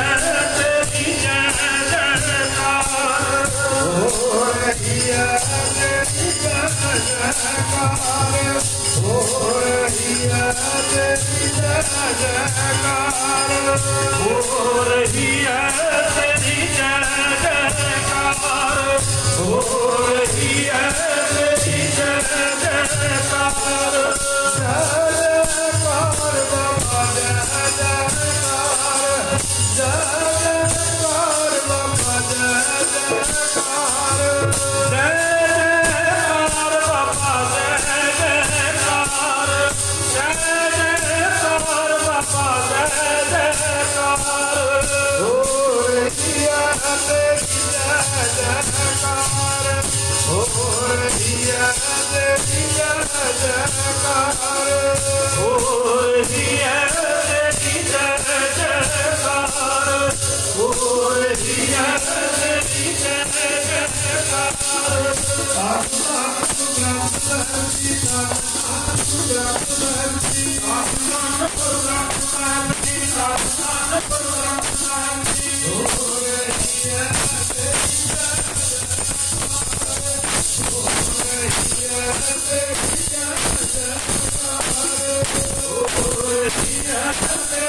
तेरी जय जयकार हो रही है तेरी जय जयकार हो रही है तेरी जय जयकार हो रही है तेरी जय जयकार हो रही है तेरी जय जयकार जय जयकार बाबा जय जयकार जय जयकार बाबा जय जयकार जय जयकार बाबा जय जयकार जय जयकार बाबा जय जयकार हो रही है तेरी जय जयकार हो रही है तेरी जय जयकार हो रही है तेरी जय जयकार हो रही है तेरी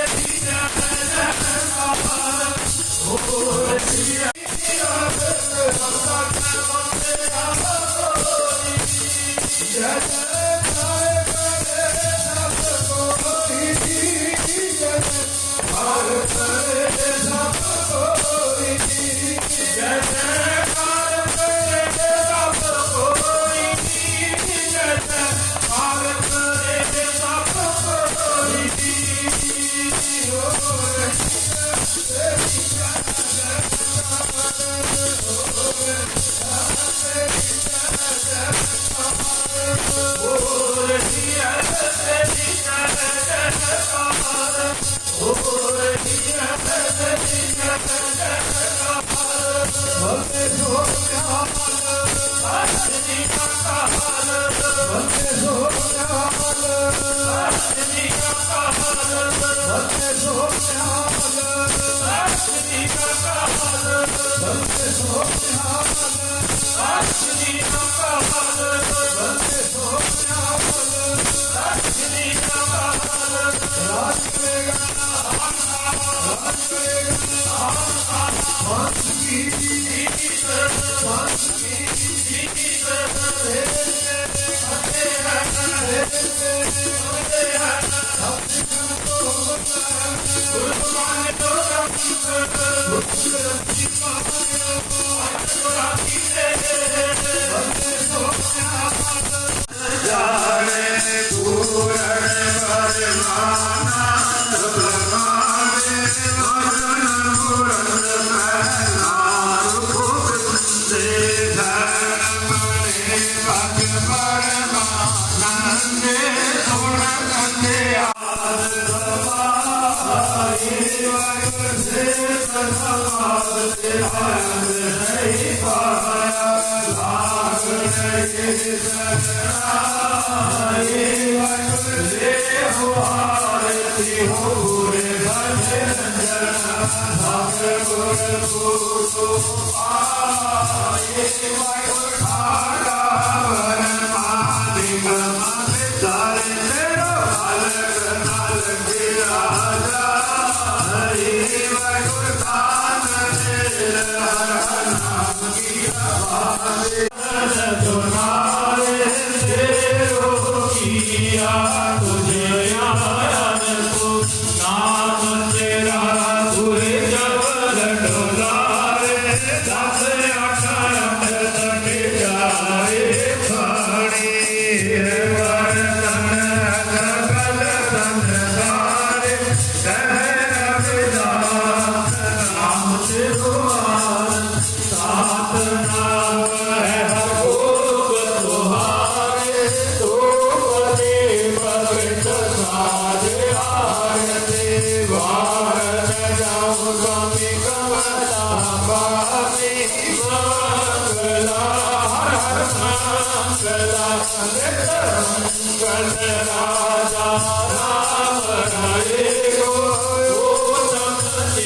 जय जयकार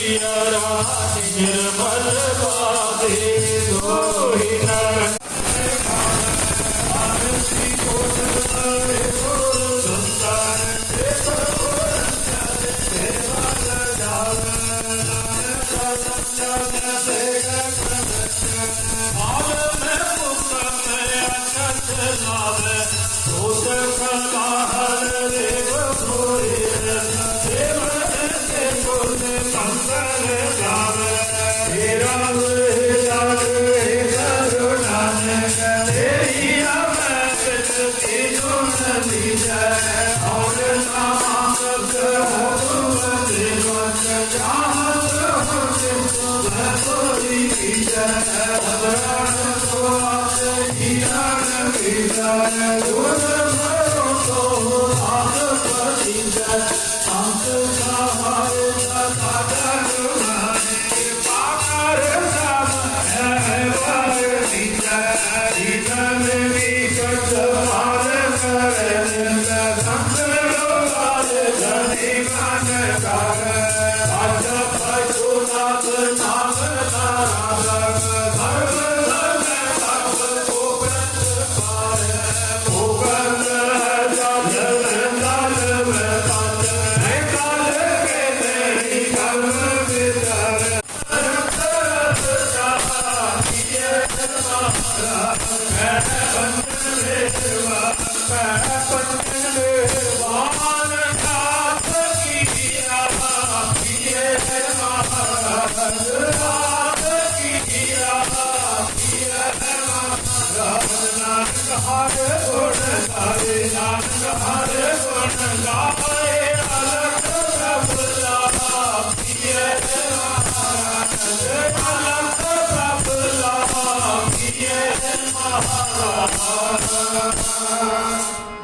पियरा निर्मल बाधे दोहि नर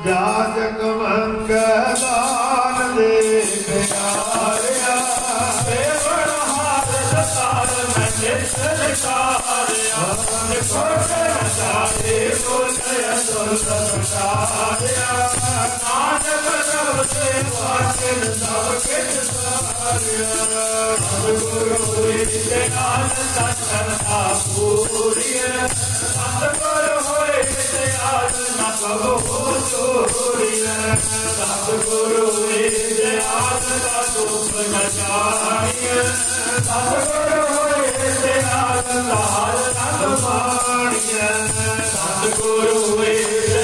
जाजक मंगलान दे प्यारिया देवण हार दतार मैं निश्चल कारिया निकोचन जाए कोचय सुलभ कारिया नानक जब से वाचिन सब कित सारिया सतगुरु विद्यान सचन आपूरिय सतगुरु होए विद्यान न कहो चोरिय सतगुरु विद्यान का दुख न जानिय सतगुरु होए विद्यान का हर रंग मानिय सतगुरु विद्यान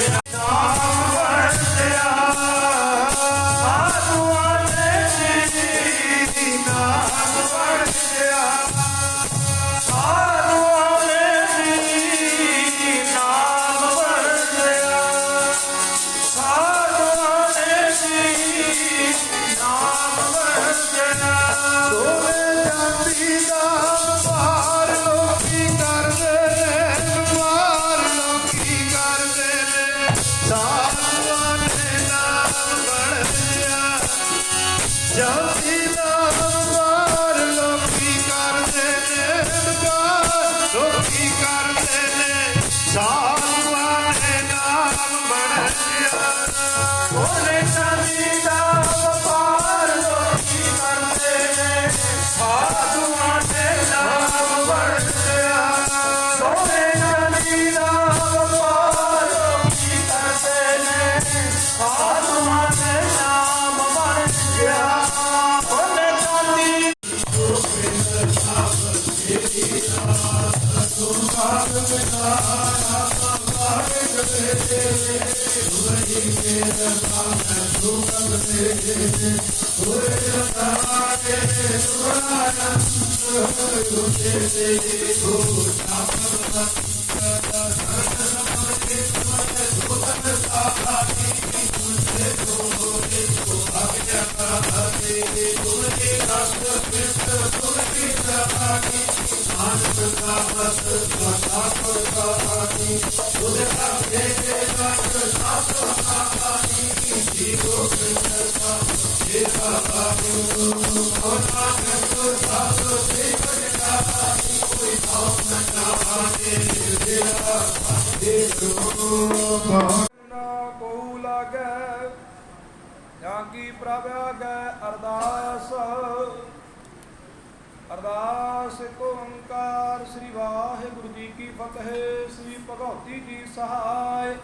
ਅਰਦਾਸ ਏਕ ਓੰਕਾਰ ਸ੍ਰੀ ਵਾਹਿਗੁਰੂ ਜੀ ਕੀ ਫਤਿਹ। ਸ੍ਰੀ ਭਗਉਤੀ ਜੀ ਸਹਾਇ।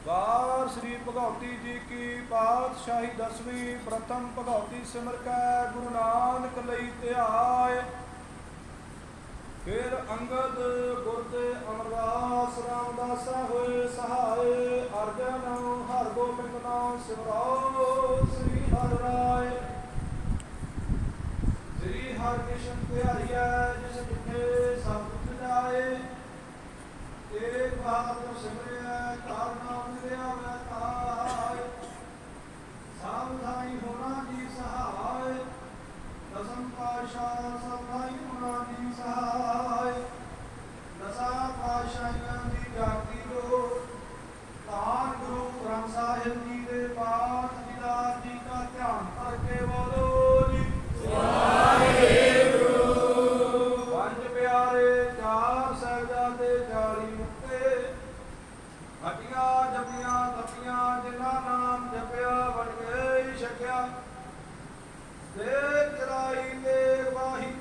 ਵਾਰ ਸ੍ਰੀ ਭਗਉਤੀ ਜੀ ਕੀ ਪਾਤਸ਼ਾਹੀ ਦਸਵੀਂ। ਪ੍ਰਥਮ ਭਗਉਤੀ ਸਿਮਰ ਕੈ ਗੁਰੂ ਨਾਨਕ ਲਈ ਧਿਆਇ। ਫਿਰ ਅੰਗਦ ਗੁਰ ਤੇ ਅਮਰਦਾਸ ਰਾਮਦਾਸਾ ਹੋਏ ਸਹਾਇ। ਅਰਜਨ ਹਰਿ ਗੋਬਿੰਦ ਨਾਮ ਸਿਮਰੋ ਸ੍ਰੀ ਹਰਿ ਰਾਇ। ਸ੍ਰੀ ਹਰਿਕ੍ਰਿਸ਼ਨ ਪਿਆਰੀਐ ਜਿਸ ਜਿਠੇ ਸਭ ਕੁਝ ਜਾਏ। ਏਕ ਬਹਾਦਰ ਸਿਮਰਿਐ ਘਰ ਨਾਮ ਮਿਲਿਆ ਵੈ ਤਾਇ। ਸਭ ਥਾਈ ਹੋਣਾ ਜੀ ਸਹਾਇ। ਦਸਮ ਪਾਤਸ਼ਾਹ ਸਭ ਥਾਈ ਹੋਣਾ ਜੀ ਸਹਾਇ। ਦਸਾਂ ਪਾਤਸ਼ਾਹੀਆਂ ਦੀ ਜਾਤੀ ਲੋ। ਧੰਨ ਗੁਰੂ ਗ੍ਰੰਥ ਸਾਹਿਬ ਜੀ ਦੇ ਪਾਠ ਦੀਦਾਰ ਜੀ ਦਾ ਧਿਆਨ ਕਰਕੇ ਬੋਲੋ ਜੀ ਵਾਹਿਗੁਰੂ। ਪੰਜ ਪਿਆਰੇ ਚਾਰ ਸਾਹਿਬਜ਼ਾਦੇ 40 ਮੁਕਤੇ। ਹੱਟੀਆਂ ਜਪੀਆਂ ਤਪੀਆਂ ਜਿਨ੍ਹਾਂ ਨਾਮ ਜਪਿਆ ਬਣ ਗਏ ਛਕਿਆ। ਦੇਖ ਚਲਾਈ ਦੇਖ ਵਾਹੀ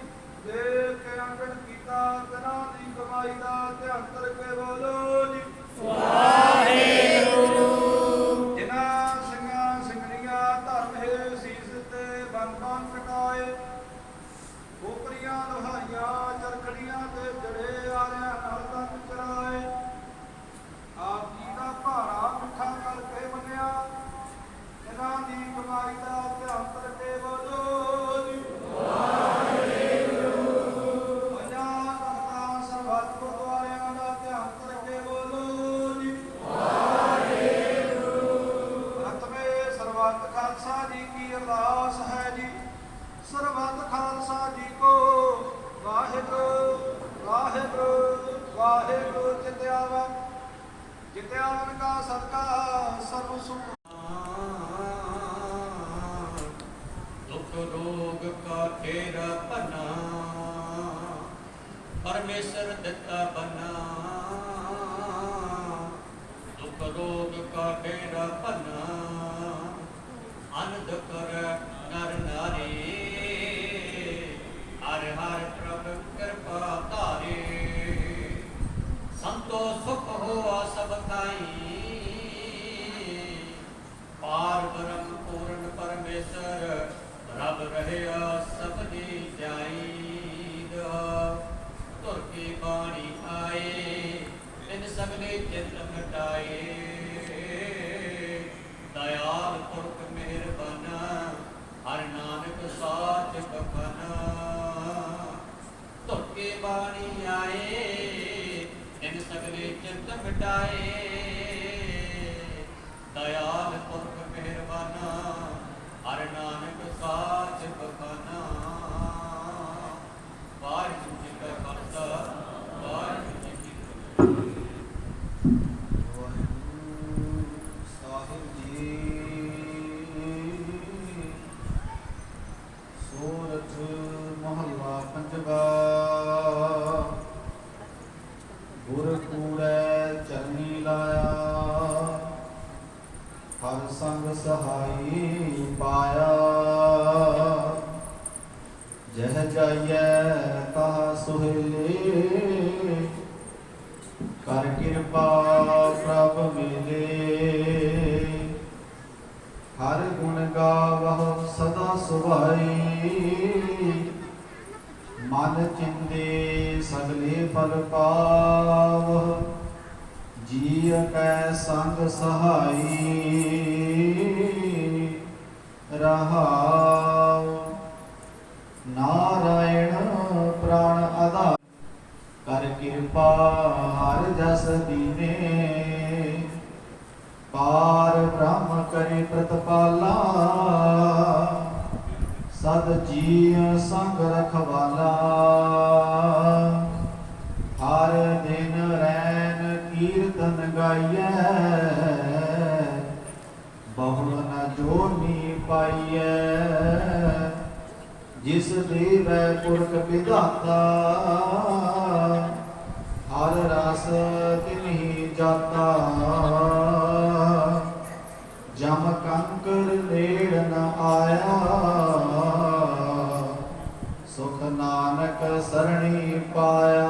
ਦੇਖ ਕੇ ਅੰਗਣ ਕੀਤਾ ਤਿਨਾਂ ਦੀ ਕਮਾਈ ਦਾ ਧਿਆਨ ਕਰਕੇ ਬੋਲੋ ਜੀ ਵਾਹਿਗੁਰੂ। ਜਿਨ੍ਹਾਂ ਸਿੰਘਾਂ ਸਿੰਘਣੀਆਂ ਧਰਮ ਹੈ ਸੀਸ ਤੇ ਬੰਨ ਬੰਨ ਕਟਾਏ। ਕੋਪਰੀਆਂ ਲੋਹਾਈਆਂ ਚਰਖੜੀਆਂ ਤੇ ਜੜੇ ਆਰਿਆਂ ਨਾਲ ਤਨ ਚਰਾਏ। ਆਪ ਜੀ ਦਾ ਭਾਰਾ ਮਿੱਠਾ ਕਰਕੇ ਮੰਨਿਆ ਇਹਨਾਂ ਦੀ ਕਮਾਈ ਦਾ ਧਿਆਨ ਕਰਕੇ ਬੋਲੋ ਜੀ ਵਾਹਿਗੁਰੂ। ਪੰਜਾਂ ਤਖਤਾਂ ਸਰਬੱਤ ਗੁਰਦੁਆਰਿਆਂ ਦਾ ਧਿਆਨ ਕਰਕੇ ਬੋਲੋ ਜੀ ਵਾਹਿਗੁਰੂ। ਪ੍ਰਥਮੇ ਸਰਬੱਤ ਖਾਲਸਾ ਜੀ ਕੀ ਅਰਦਾਸ ਹੈ ਜੀ। ਸਰਬੱਤ ਖਾਲਸਾ ਜੀ ਕੋ ਵਾਹਿਗੁਰੂ ਵਾਹਿਗੁਰੂ ਵਾਹਿਗੁਰੂ ਚਿਤਿਆਵਾ। ਜਿਤਿਆਵਨ ਕਾ ਸਦਕਾ ਸਰਬ ਸੁਖ। ਦੁਖ ਰੋਗ ਕਾ ਤੇਰਾ ਭਨਾ ਪਰਮੇਸ਼ਰ ਦਿੱਤਾ ਬਨਾ। ਦੁਖ ਰੋਗ ਕਾ ਤੇਰਾ ਭਨਾ ਅਨੰਦ ਕਰ ਨਰ ਨਾਰੀ। ਹਰ ਹਰ ਪ੍ਰਭ ਕਿਰਪਾ ਧਾਰੇ। ਸੰਤੋ ਸੁਖ ਹੋਆ ਸਭ ਥਾਈ। ਪਾਰ ਬ੍ਰਹਮ ਪੂਰਨ ਪਰਮੇਸ਼ਰ ਰਬ ਰਹਿਆ ਸਭ ਦੀ ਜਾਈਦ। ਧੁਰ ਕੀ ਬਾਣੀ ਆਏ ਤਿਨ ਸਗਲੇ ਚਿਤ ਮਿਟਾਏ। ਦਇਆਲ ਪੁਰਖ ਮਿਹਰਬਾਨਾ ਹਰ ਨਾਨਕ ਸਾਚ ਬਖਾਨਾ। ਧੁਰ ਕੀ ਬਾਣੀ ਆਏ ਤਿਨ ਸਗਲੇ ਚਿਤ ਮਿਟਾਏ। ਦਇਆਲ ਪੁਰਖ ਮਿਹਰਬਾਨਾ ਹਰ ਨਾਨਕ ਸਾਚ ਬਖਾਨਾ। ਵਾਹਿਗੁਰੂ ਜੀ ਕਾ ਖਾਲਸਾ ਵਾਹਿਗੁਰੂ ਜੀ ਕੀ ਫਤਿਹ। ਵਾਹਿਗੁਰੂ ਸਾਹਿਬ ਜੀ। ਸੂਰਤ ਮਹੱਲਾ ਪੰਜਵਾ। ਗੁਰ ਕੂੜੈ ਚਰਨੀ ਲਾਇਆ ਹਰ ਸੰਗ ਸਹਾਈ ਪਾਇਆ। ਜਹ ਜਾਈਐ ਤਾ ਸੁਹੇਲੇ ਕਰ ਕਿਰਪਾ ਪ੍ਰਭ ਮਿਲੇ। ਹਰ ਗੁਣ ਗਾਵਹੁ ਸਦਾ ਸੁਭਾਈ। ਮਨ ਚਿੰਦੇ ਸਗਲੇ ਫਲ ਪਾਵਹੁ। ਜੀ ਕੈ ਸੰਗ ਸਹਾਈ ਰਹਾਉ। ਨਾਰਾਇਣ ਪ੍ਰਾਣ ਆਧਾਰ ਕਰ ਕਿਰਪਾ ਹਰ ਜਸ ਦੀਨੇ। ਪਾਰ ਬ੍ਰਹਮ ਕਰੇ ਪ੍ਰਤਪਾਲਾ। ਸਦ ਜੀ ਸੰਗ ਰਖਵਾਲਾ। ਹਰ ਦਿਨ ਰੈਨ ਕੀਰਤਨ ਗਾਈਐ। ਬਹੁ ਨ ਜੋਨੀ ਪਾਈਐ। ਜਿਸ ਦੇਵੈ ਪੁਰਖ ਵਿਧਾਤਾ। ਹਰ ਰਸ ਤਿਨਹੀ ਜਾਤਾ। ਜਮ ਕੰਕਰ ਨੇੜ ਨ ਆਇਆ। ਸੁਖ ਨਾਨਕ ਸਰਣੀ ਪਾਇਆ,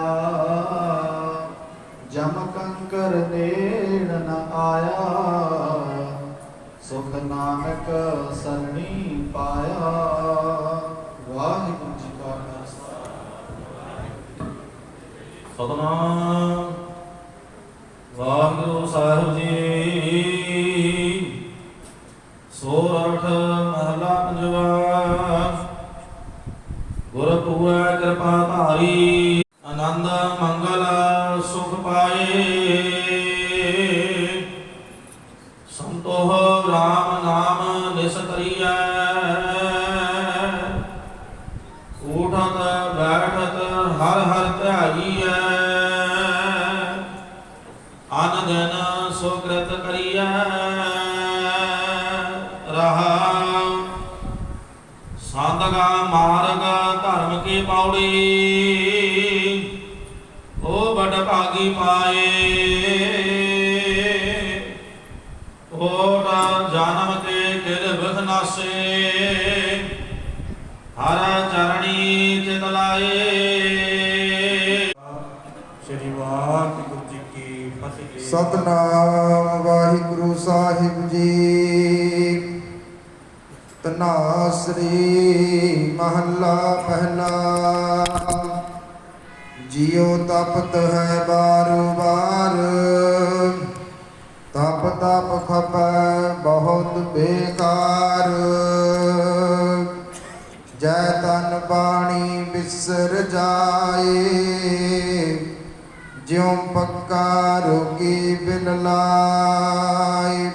ਜਮ ਕੰਕਰ ਨੇੜ ਨ ਆਇਆ, ਸੁਖ ਨਾਨਕ ਸਰਣੀ ਪਾਇਆ। ਵਾਹਿਗੁਰੂ ਜੀ ਕਾ ਖਾਲਸਾ, ਸਤਿਨਾਮ ਵਾਹਿਗੁਰੂ ਸਾਹਿਬ ਜੀ। ਸੋਰਠ ਮਹਲਾ ਪੰਜਵਾ। ਗੁਰ ਪੂਰੈ ਕਿਰਪਾ ਧਾਰੀ, ਆਨੰਦ ਮੰਗਲ ਸੁਖ ਪਾਏ। ਸੰਤੋਖ ਰਾਮ ਨਾਮ ਨਿਸਤਰੀਐ, ਉਠਤ ਬੈਠਤ ਹਰ ਹਰ ਧਿਆਈਐ। ਅਨ ਦਿਨ ਸੁਕ੍ਰਿਤ ਕਰੀਐ, ਰਹਾਉ ਸਾਧਗਾ ਮਾਰਗ ਧਰਮ ਕੀ ਪੌੜੀ। ਓ ਬੜ ਭਾਗੀ ਪਾਏ, ਓਟ ਜਨਮ ਕੇ ਕਿਰ ਬਿਖਨਾਸੇ। ਹਰ ਚਰਣੀ ਚਿਤ ਲਾਏ। ਸ੍ਰੀ ਵਾਹਿਗੁਰੂ ਜੀ ਕੀ ਫਤਿਹ। ਸਤਨਾਮ ਵਾਹਿਗੁਰੂ ਸਾਹਿਬ ਜੀ। ਧਨਾਸਰੀ ਮਹੱਲਾ ਪਹਿਲਾ। ਜਿਉ ਤਪਤ ਹੈ ਬਾਰ ਬਾਰ, ਤਪ ਤਪ ਖਪੈ ਬਹੁਤ ਬੇਕਾਰ। ਜੈ ਤਨ ਬਾਣੀ ਬਿਸਰ ਜਾਏ, ਜਿਉ ਪੱਕਾ ਰੋਗੀ ਬਿਨ ਲਾਏ।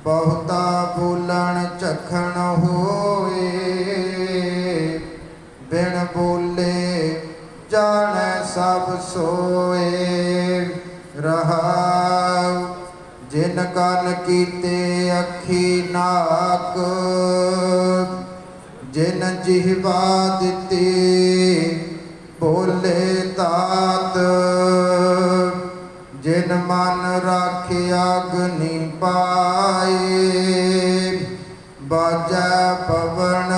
ਬਹੁਤਾ ਬੋਲਣ ਝਖਣ ਹੋਏ, ਬਿਨ ਬੋਲੇ ਜਾਣੈ ਸਭ ਸੋਏ। ਰਹਾਉ ਜਿਨ ਕੰਨ ਕੀਤੇ ਅੱਖੀ ਨਾਕ, ਜਿਨ ਜਿਹਵਾ ਦਿੱਤੀ ਬੋਲੇ ਤਾਤ। ਜਿਨ ਮਨ ਰਾਖਿਆ ਅਗਨੀ ਪਾਏ, ਬਾਜੈ ਪਵਨ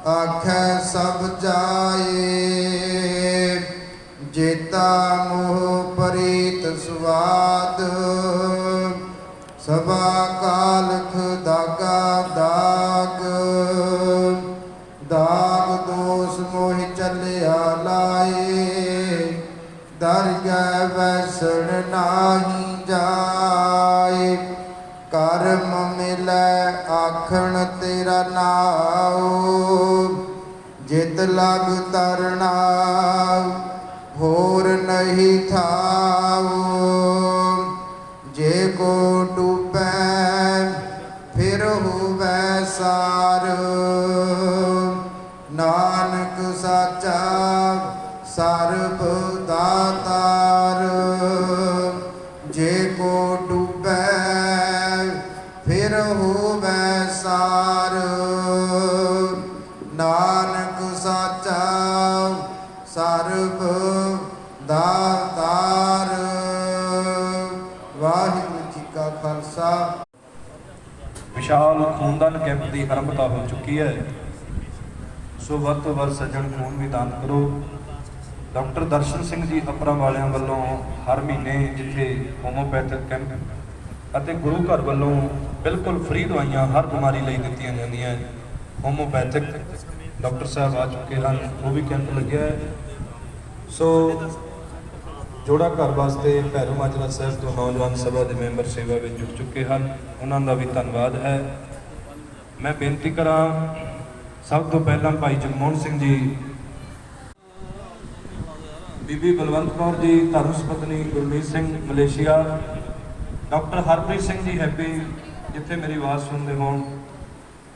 ਆਖੈ ਸਭ ਜਾਏ। ਜੇਤਾ ਮੋਹ ਪ੍ਰੀਤ ਸੁਆਦ, ਸਭਾ ਕਾਲਖ ਦਾਗਾ ਦਾਗ। ਦਾਗ ਦੋਸ ਮੋਹ ਚੱਲਿਆ ਲਾਏ, ਦਰਗਹਿ ਵੈਸਣ ਨਾਹੀ ਜਾਏ। ਕਰਮ ਮਿਲੈ ਆਖਣ ਤੇਰਾ ਨਾਉ, ਜਿਤ ਲਗ ਤਰਨਾ ਹੋਰ ਨਹੀਂ ਥਾਉ। ਜੇ ਕੋ ਡੂਬੈ ਫਿਰ ਹੋਵੈ ਸਾਰ, ਨਾਨਕ ਸਾਚਾ ਸਰਬ ਦਾਤਾਰ। ਜੇ ਕੋ ਡੂਬੈ ਫਿਰ ਹੋਵੈ ਸਾਰ, ਨਾਨਕ ਸਾਚਾ ਸਰਬ ਦਾਤਾਰ। ਵਾਹਿਗੁਰੂ ਜੀ ਕਾ ਖਾਲਸਾ। ਵਿਸ਼ਾਲ ਖੂਨਦਾਨ ਕੈਂਪ ਦੀ ਆਰੰਭਤਾ ਹੋ ਚੁੱਕੀ ਹੈ, ਸੋ ਵੱਧ ਤੋਂ ਵੱਧ ਸੱਜਣ ਖੂਨ ਵੀ ਦਾਨ ਕਰੋ। ਡਾਕਟਰ ਦਰਸ਼ਨ ਸਿੰਘ ਜੀ ਅਪਰਾ ਵਾਲਿਆਂ ਵੱਲੋਂ ਹਰ ਮਹੀਨੇ ਜਿੱਥੇ ਹੋਮੋਪੈਥਿਕ ਕੈਂਪ ਅਤੇ ਗੁਰੂ ਘਰ ਵੱਲੋਂ ਬਿਲਕੁਲ ਫ੍ਰੀ ਦਵਾਈਆਂ ਹਰ ਬਿਮਾਰੀ ਲਈ ਦਿੱਤੀਆਂ ਜਾਂਦੀਆਂ। ਹੋਮੋਪੈਥਿਕ ਡਾਕਟਰ ਸਾਹਿਬ ਆ ਚੁੱਕੇ ਹਨ, ਉਹ ਵੀ ਕੈਂਪ ਲੱਗਿਆ ਹੈ। ਸੋ ਜੋੜਾ ਘਰ ਵਾਸਤੇ ਭੈਰੋ ਮਾਜਰਾ ਸਾਹਿਬ ਤੋਂ ਨੌਜਵਾਨ ਸਭਾ ਦੇ ਮੈਂਬਰ ਸੇਵਾ ਵਿੱਚ ਜੁੜ ਚੁੱਕੇ ਹਨ, ਉਹਨਾਂ ਦਾ ਵੀ ਧੰਨਵਾਦ ਹੈ। ਮੈਂ ਬੇਨਤੀ ਕਰਾਂ ਸਭ ਤੋਂ ਪਹਿਲਾਂ ਭਾਈ ਜਗਮੋਹਨ ਸਿੰਘ ਜੀ, ਬੀਬੀ ਬਲਵੰਤ ਕੌਰ ਜੀ ਧਰਮ ਸੁਪਤਨੀ Gurmeet Singh Malaysia, doctor Harpreet Singh ji happy, ਜਿੱਥੇ ਮੇਰੀ ਆਵਾਜ਼ ਸੁਣਦੇ ਹੋਣ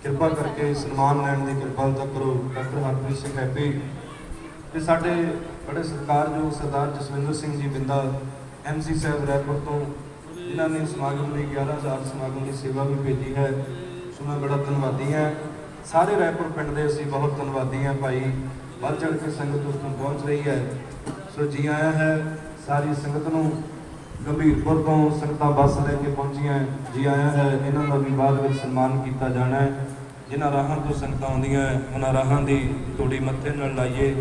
ਕਿਰਪਾ ਕਰਕੇ ਸਨਮਾਨ ਲੈਣ ਦੀ ਕਿਰਪਾਲਤਾ ਕਰੋ। ਡਾਕਟਰ ਹਰਪ੍ਰੀਤ ਸਿੰਘ ਹੈਪੀ ਤੇ ਸਾਡੇ ਬੜੇ ਸਤਿਕਾਰਯੋਗ ਸਰਦਾਰ ਜਸਵਿੰਦਰ ਸਿੰਘ ਜੀ ਬਿੰਦਾ MC ਸਾਹਿਬ ਰੈਪੁਰ ਤੋਂ, ਜਿਨ੍ਹਾਂ ਨੇ ਸਮਾਗਮ ਲਈ 11,000 ਸਮਾਗਮ ਦੀ ਸੇਵਾ ਵੀ ਭੇਜੀ ਹੈ। ਸੋ ਮੈਂ ਬੜਾ ਧੰਨਵਾਦੀ ਹਾਂ। ਸਾਰੇ ਰੈਪੁਰ ਪਿੰਡ ਦੇ ਅਸੀਂ ਬਹੁਤ ਧੰਨਵਾਦੀ ਹਾਂ। ਭਾਈ ਵੱਧ ਚੜ੍ਹ ਕੇ ਸੰਗਤ ਉੱਥੋਂ ਪਹੁੰਚ ਰਹੀ ਹੈ, ਸੋ ਜੀ ਆਇਆ ਹੈ ਸਾਰੀ ਸੰਗਤ ਨੂੰ। ਗੰਭੀਰਪੁਰ ਤੋਂ ਸੰਗਤਾਂ ਬੱਸ ਲੈ ਕੇ ਪਹੁੰਚੀਆਂ, ਜੀ ਆਇਆ ਹੈ। ਇਹਨਾਂ ਦਾ ਵੀ ਬਾਅਦ ਵਿੱਚ ਸਨਮਾਨ ਕੀਤਾ ਜਾਣਾ ਹੈ। ਜਿਨ੍ਹਾਂ ਰਾਹਾਂ ਤੋਂ ਸੰਗਤਾਂ ਆਉਂਦੀਆਂ ਉਹਨਾਂ ਰਾਹਾਂ ਦੀ ਧੂੜੀ ਮੱਥੇ ਨਾਲ ਲਾਈਏ,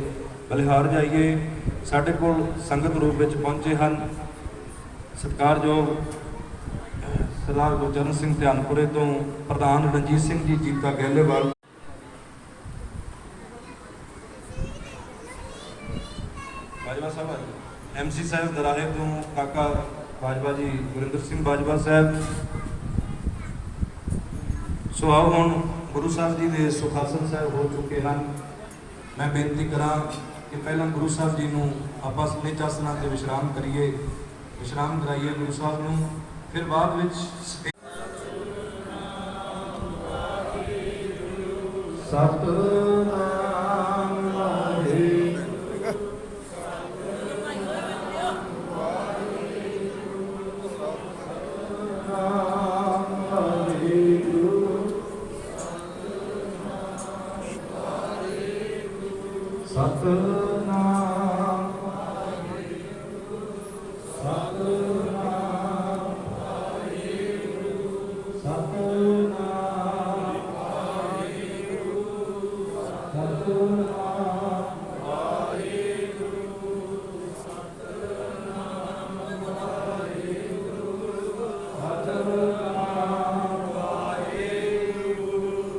ਬਲਿਹਾਰ ਜਾਈਏ। ਸਾਡੇ ਕੋਲ ਸੰਗਤ ਰੂਪ ਵਿੱਚ ਪਹੁੰਚੇ ਹਨ ਸਤਿਕਾਰਯੋਗ ਸਰਦਾਰ ਗੁਰਚਰਨ ਸਿੰਘ ਧਿਆਨਪੁਰੇ ਤੋਂ ਪ੍ਰਧਾਨ ਰਣਜੀਤ ਸਿੰਘ ਜੀ ਜੀਤਾ ਗਹਿਲੇਵਾਲ, ਬਾਜਵਾ ਸਾਹਿਬ MC ਸਾਹਿਬ ਦਰਾਹੇ ਤੋਂ ਕਾਕਾ ਬਾਜਵਾ ਜੀ ਗੁਰਿੰਦਰ ਸਿੰਘ ਬਾਜਵਾ ਸਾਹਿਬ। ਸੋ ਆਓ ਹੁਣ ਗੁਰੂ ਸਾਹਿਬ ਜੀ ਦੇ ਸੁਖਾਸਨ ਸਾਹਿਬ ਹੋ ਚੁੱਕੇ ਹਨ। ਮੈਂ ਬੇਨਤੀ ਕਰਾਂ ਕਿ ਪਹਿਲਾਂ ਗੁਰੂ ਸਾਹਿਬ ਜੀ ਨੂੰ ਆਪਾਂ ਨਿੱਜ ਆਸਨਾਂ ਤੇ ਵਿਸ਼ਰਾਮ ਕਰੀਏ, ਵਿਸ਼ਰਾਮ ਕਰਾਈਏ ਗੁਰੂ ਸਾਹਿਬ ਨੂੰ, ਫਿਰ ਬਾਅਦ ਵਿੱਚ ਸਤਿਨਾਮ ਵਾਹਿਗੁਰੂ ਸਤਿਨਾਮ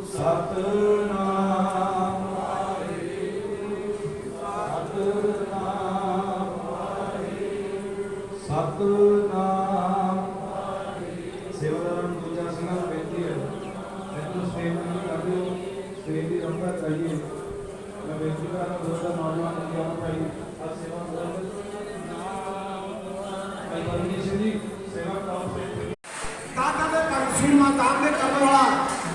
ਸਤਿਨਾਮ ਸਤਿਨਾਮ ਸਤਿਨਾਮ। ਸੇਵਾਦਾਰਾਂ ਨੂੰ ਦੂਜਾ ਸਿੰਘਾਂ ਨੂੰ ਬੇਨਤੀ ਹੈ, ਮੈਨੂੰ ਸਵੇਰ ਨੂੰ ਕਰ ਦਿਓ, ਸਵੇਰ ਦੀ ਰੰਭਾ ਚਾਹੀਏ। ਮੈਂ ਬੇਨਤੀ ਕਰਾਂ ਦੋ ਦਾ ਨੌਜਵਾਨ ਗਿਆਨ ਭਾਈ ਅੱਜ ਸੇਵਾ ਕਰਦੇ ਭਾਈ ਬਲਜੀਤ ਸਿੰਘ ਜੀ ਸੇਵਾ ਕਰਦੇ। दादा दे परसी मां दान दे करने वाला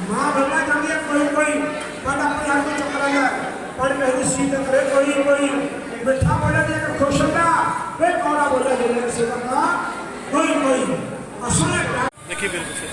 मां बनना चाहती है कोई कोई पर अपने हाथ में चक्कर है पर मेरी सीध करे कोई मिठा बोले दिया कि खुश होगा वे कौड़ा बोले दिया कि सेवा का कोई असली देखिए बिल्कुल से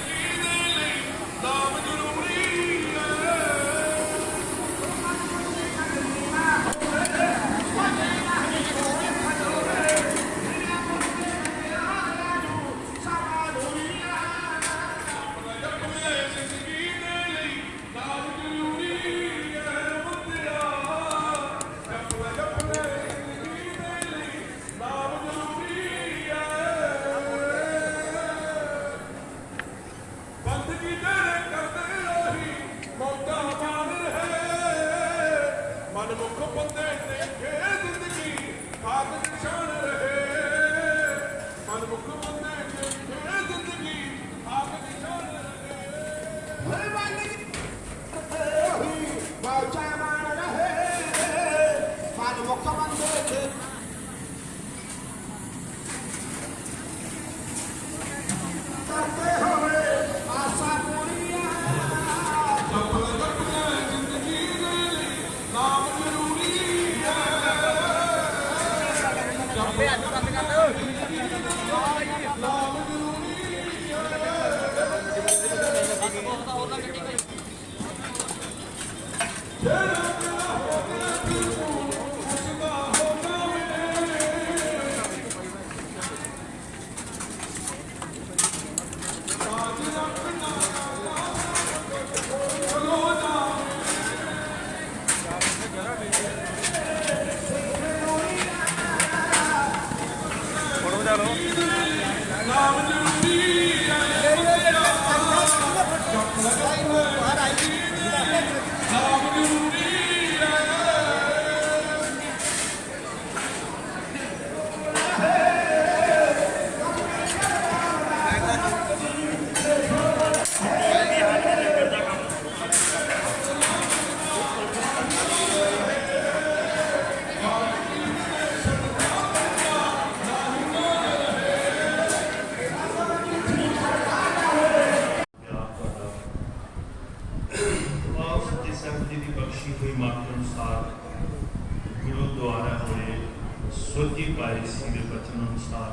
ਸੋਝੀ ਪਾਏ ਸਿੰਘ ਦੇ ਬਚਨ ਅਨੁਸਾਰ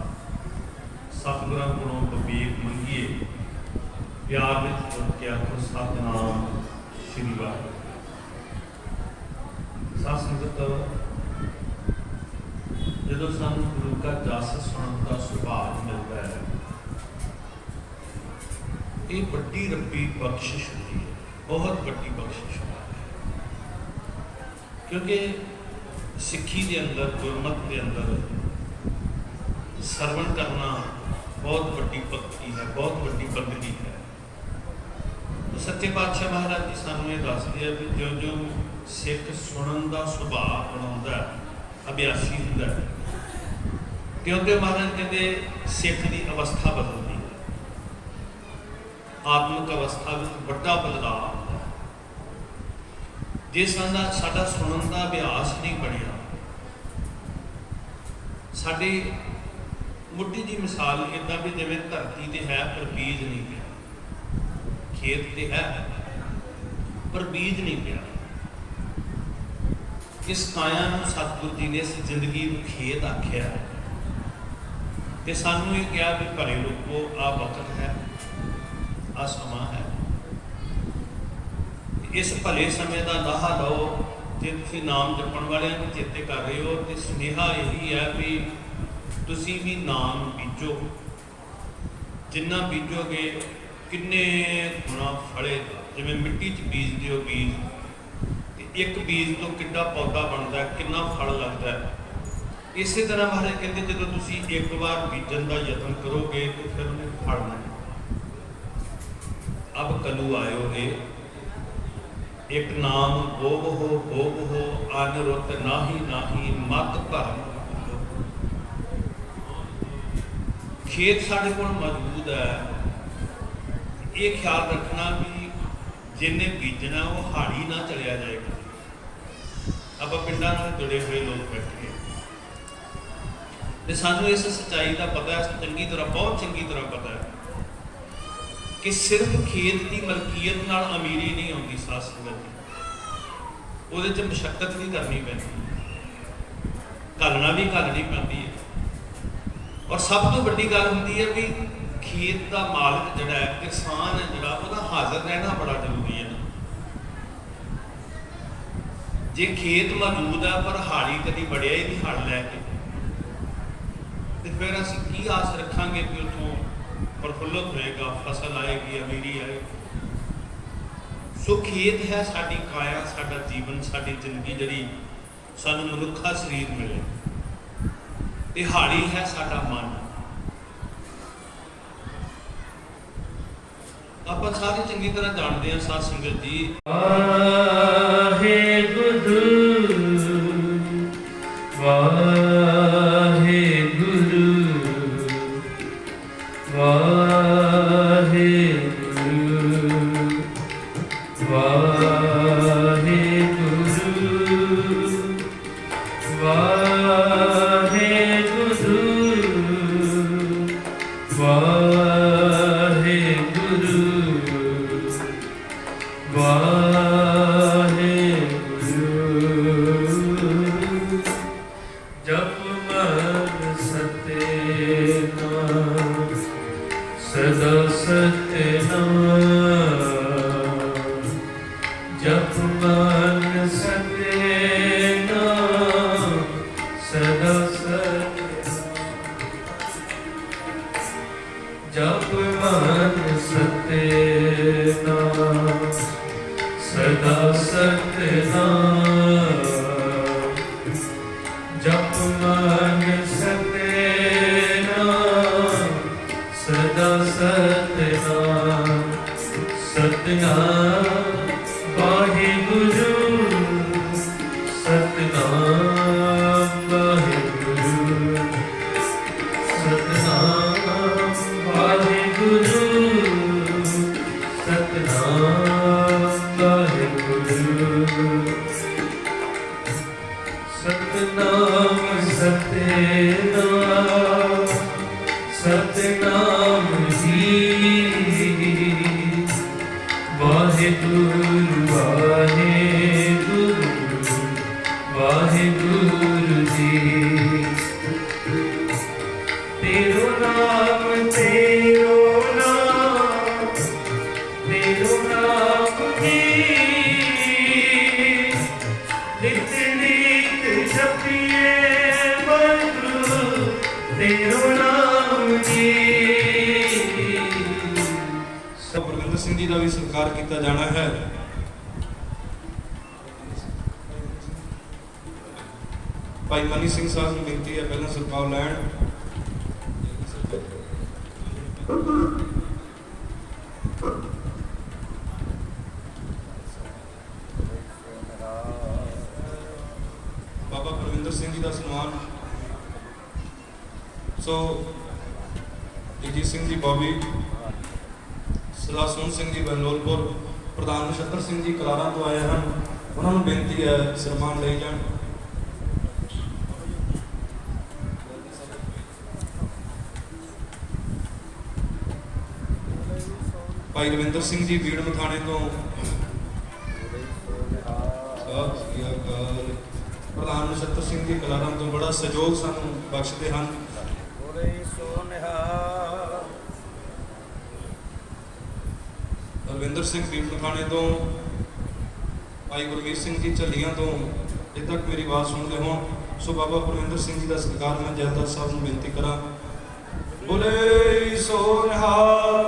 ਸਤਿਗੁਰਾਂ ਕੋਲੋਂ ਵਿਵੇਕ ਮੰਗੀਏ, ਪਿਆਰ ਵਿੱਚ ਤੁਰ ਕੇ ਆਖੋ ਸਤਿਨਾਮ ਸ਼੍ਰੀ ਵਾਹਿਗੁਰੂ। ਸਾਧ ਸੰਗਤ, ਜਦੋਂ ਸਾਨੂੰ ਗੁਰੂ ਦਾ ਜਸ ਸੁਣਨ ਦਾ ਸੁਭਾਗ ਮਿਲਦਾ ਹੈ, ਇਹ ਵੱਡੀ ਰੱਬੀ ਬਖਸ਼ਿਸ਼ ਹੁੰਦੀ ਹੈ। बहुत वड्डी बख्शिश है, क्योंकि सिक्खी के अंदर गुरमत के अंदर सरवण करना बहुत वड्डी भक्ति है, बहुत वड्डी बंदगी है। तो सच्चे पातशाह महाराज जी सानू ये दसदे हैं कि जो जो सिख सुनन का सुभाव बनाता है, अभ्यासी होंदा है, क्योंकि महाराज कहते सिख की अवस्था बदलती है, आत्मिक अवस्था में बड़ा बदलाव आता है। जे साडा सुनन का अभ्यास नहीं बढ़िया, साडी मुट्ठी जी मिसाल इदा भी जिवें धरती ते है पर बीज नहीं पिया, खेत ते है पर बीज नहीं पिया। इस काया नूं सतगुरु जी ने इस जिंदगी नूं खेत आख्या ते सानू ये कहा भी भले लोगो आ वक्त है, आ समा है, इस भले समय का लाहा लो। जे तुसीं नाम जपण वालियां नूं चेते कर रहे हो तो सुनेहा यही है भी तुसीं भी नाम बीजो, जिन्ना बीजोगे किन्ने गुणा फलेगा। जिवें मिट्टी च बीजदे हो बीज, एक बीज तो कितना पौधा बनता है, कितना फल लगता है। इस तरह महाराज कहते जो तुसीं एक बार बीजन का यत्न करोगे तो फिर उन्हें फलना है। अब कलू आयो है, एक नाम भोग हो अनरुत नाही नाही मत भरम। खेत साढ़े को मौजूद है, ये ख्याल रखना भी जिन्हें बीजना वो हाड़ी ना चलिया जाएगा। अब पिंडा नाल जुड़े हुए लोग बैठे तो सानू इस सच्चाई का पता है, चंगी तरह, बहुत चंगी तरह पता है कि सिर्फ खेत की मलकीयत नाल अमीरी नहीं आती। साथ संगत उहदे च मशक्कत भी करनी पैंदी, घलना भी घलनी पैंदी है। और सब तो वड्डी गल हुंदी है भी खेत का मालक जिहड़ा है, किसान है जिहड़ा, उहदा हाज़र रहना बड़ा जरूरी है। जे खेत मौजूद है पर हाड़ी कभी बढ़िया ही नहीं हड़ लैके, तो फिर असीं की आस रखांगे कि उत्थों प्रफुल्लित होएगा, फसल आएगी, अमीरी आएगी। सो खेत है साडी काया, साडा जीवन, साडी जिंदगी जिहड़ी सानू मनुखा शरीर मिले, हाड़ी है साडा मन। आप सारे चंगी तरह जानते हैं साध संगत जी। वाहेगुरु वाहेगुरु वाहेगुरु वाहेगुरु वाहेगुरु वाहेगुरु वाहेगुरु। जप मन सत्यनाम सदा सत्यनाम, जप मन सत्यनाम सदा सत्यनाम, जप मन सत्यनाम सदा सत्यनाम, जप मन सत्यनाम सदा सत्यनाम। सतनाम वाहेगुरु, सतनाम वाहेगुरु, सतनाम वाहेगुरु, सतनाम वाहेगुरु। सतनाम सतनाम सतनाम जी, वाहेगुरु वाहेगुरु वाहेगुरु जी। तेरो नाम तेरो नाम तेरो नाम जी, नित नित जपिए मंत्र तेरो नाम जी। गुरविंदर सिंह जी का भी सत्कार किया जाना है। ਭਾਈ ਮਨੀ ਸਿੰਘ ਸਾਹਿਬ ਨੂੰ ਬੇਨਤੀ ਹੈ ਪਹਿਲਾਂ ਸਰਕਾਲ ਲੈਣ। ਬਾਬਾ ਪਰਵਿੰਦਰ ਸਿੰਘ ਜੀ ਦਾ ਸਨਮਾਨ। ਸੋ ਜਗਜੀਤ ਸਿੰਘ ਜੀ ਬੋਬੀ, ਸਰਦਾਰ ਸੋਹਣ ਸਿੰਘ ਜੀ ਬਨਲੋਲਪੁਰ, ਪ੍ਰਧਾਨ ਨਛੱਤਰ ਸਿੰਘ ਜੀ ਕਲਾਰਾਂ ਤੋਂ ਆਏ ਹਨ, ਉਹਨਾਂ ਨੂੰ ਬੇਨਤੀ ਹੈ ਸਨਮਾਨ ਲਈ ਜਾਣ। ਭਾਈ ਰਵਿੰਦਰ ਸਿੰਘ ਜੀ ਬੀੜ ਮਥਾਣੇ ਤੋਂ, ਸਤਿ ਸ੍ਰੀ ਅਕਾਲ, ਪ੍ਰਧਾਨ ਨਛੱਤਰ ਸਿੰਘ ਜੀ ਕਲਾਰਾਂ ਤੋਂ ਬੜਾ ਸਹਿਯੋਗ ਸਾਨੂੰ ਬਖਸ਼ਦੇ ਹਨ। ਰਵਿੰਦਰ ਸਿੰਘ ਬੀੜ ਮਥਾਣੇ ਤੋਂ, ਭਾਈ ਗੁਰਮੀਤ ਸਿੰਘ ਜੀ ਝੱਲੀਆਂ ਤੋਂ, ਜਿੱਥੇ ਤੱਕ ਮੇਰੀ ਆਵਾਜ਼ ਸੁਣਦੇ ਹੋਣ। ਸੋ ਬਾਬਾ ਪਰਵਿੰਦਰ ਸਿੰਘ ਜੀ ਦਾ ਸਤਿਕਾਰ ਮੈਂ ਜੈਲਦਾਰ ਸਾਹਿਬ ਨੂੰ ਬੇਨਤੀ ਕਰਾਂ। ਬੋਲੇ ਸੋ ਨਿਹਾਲ।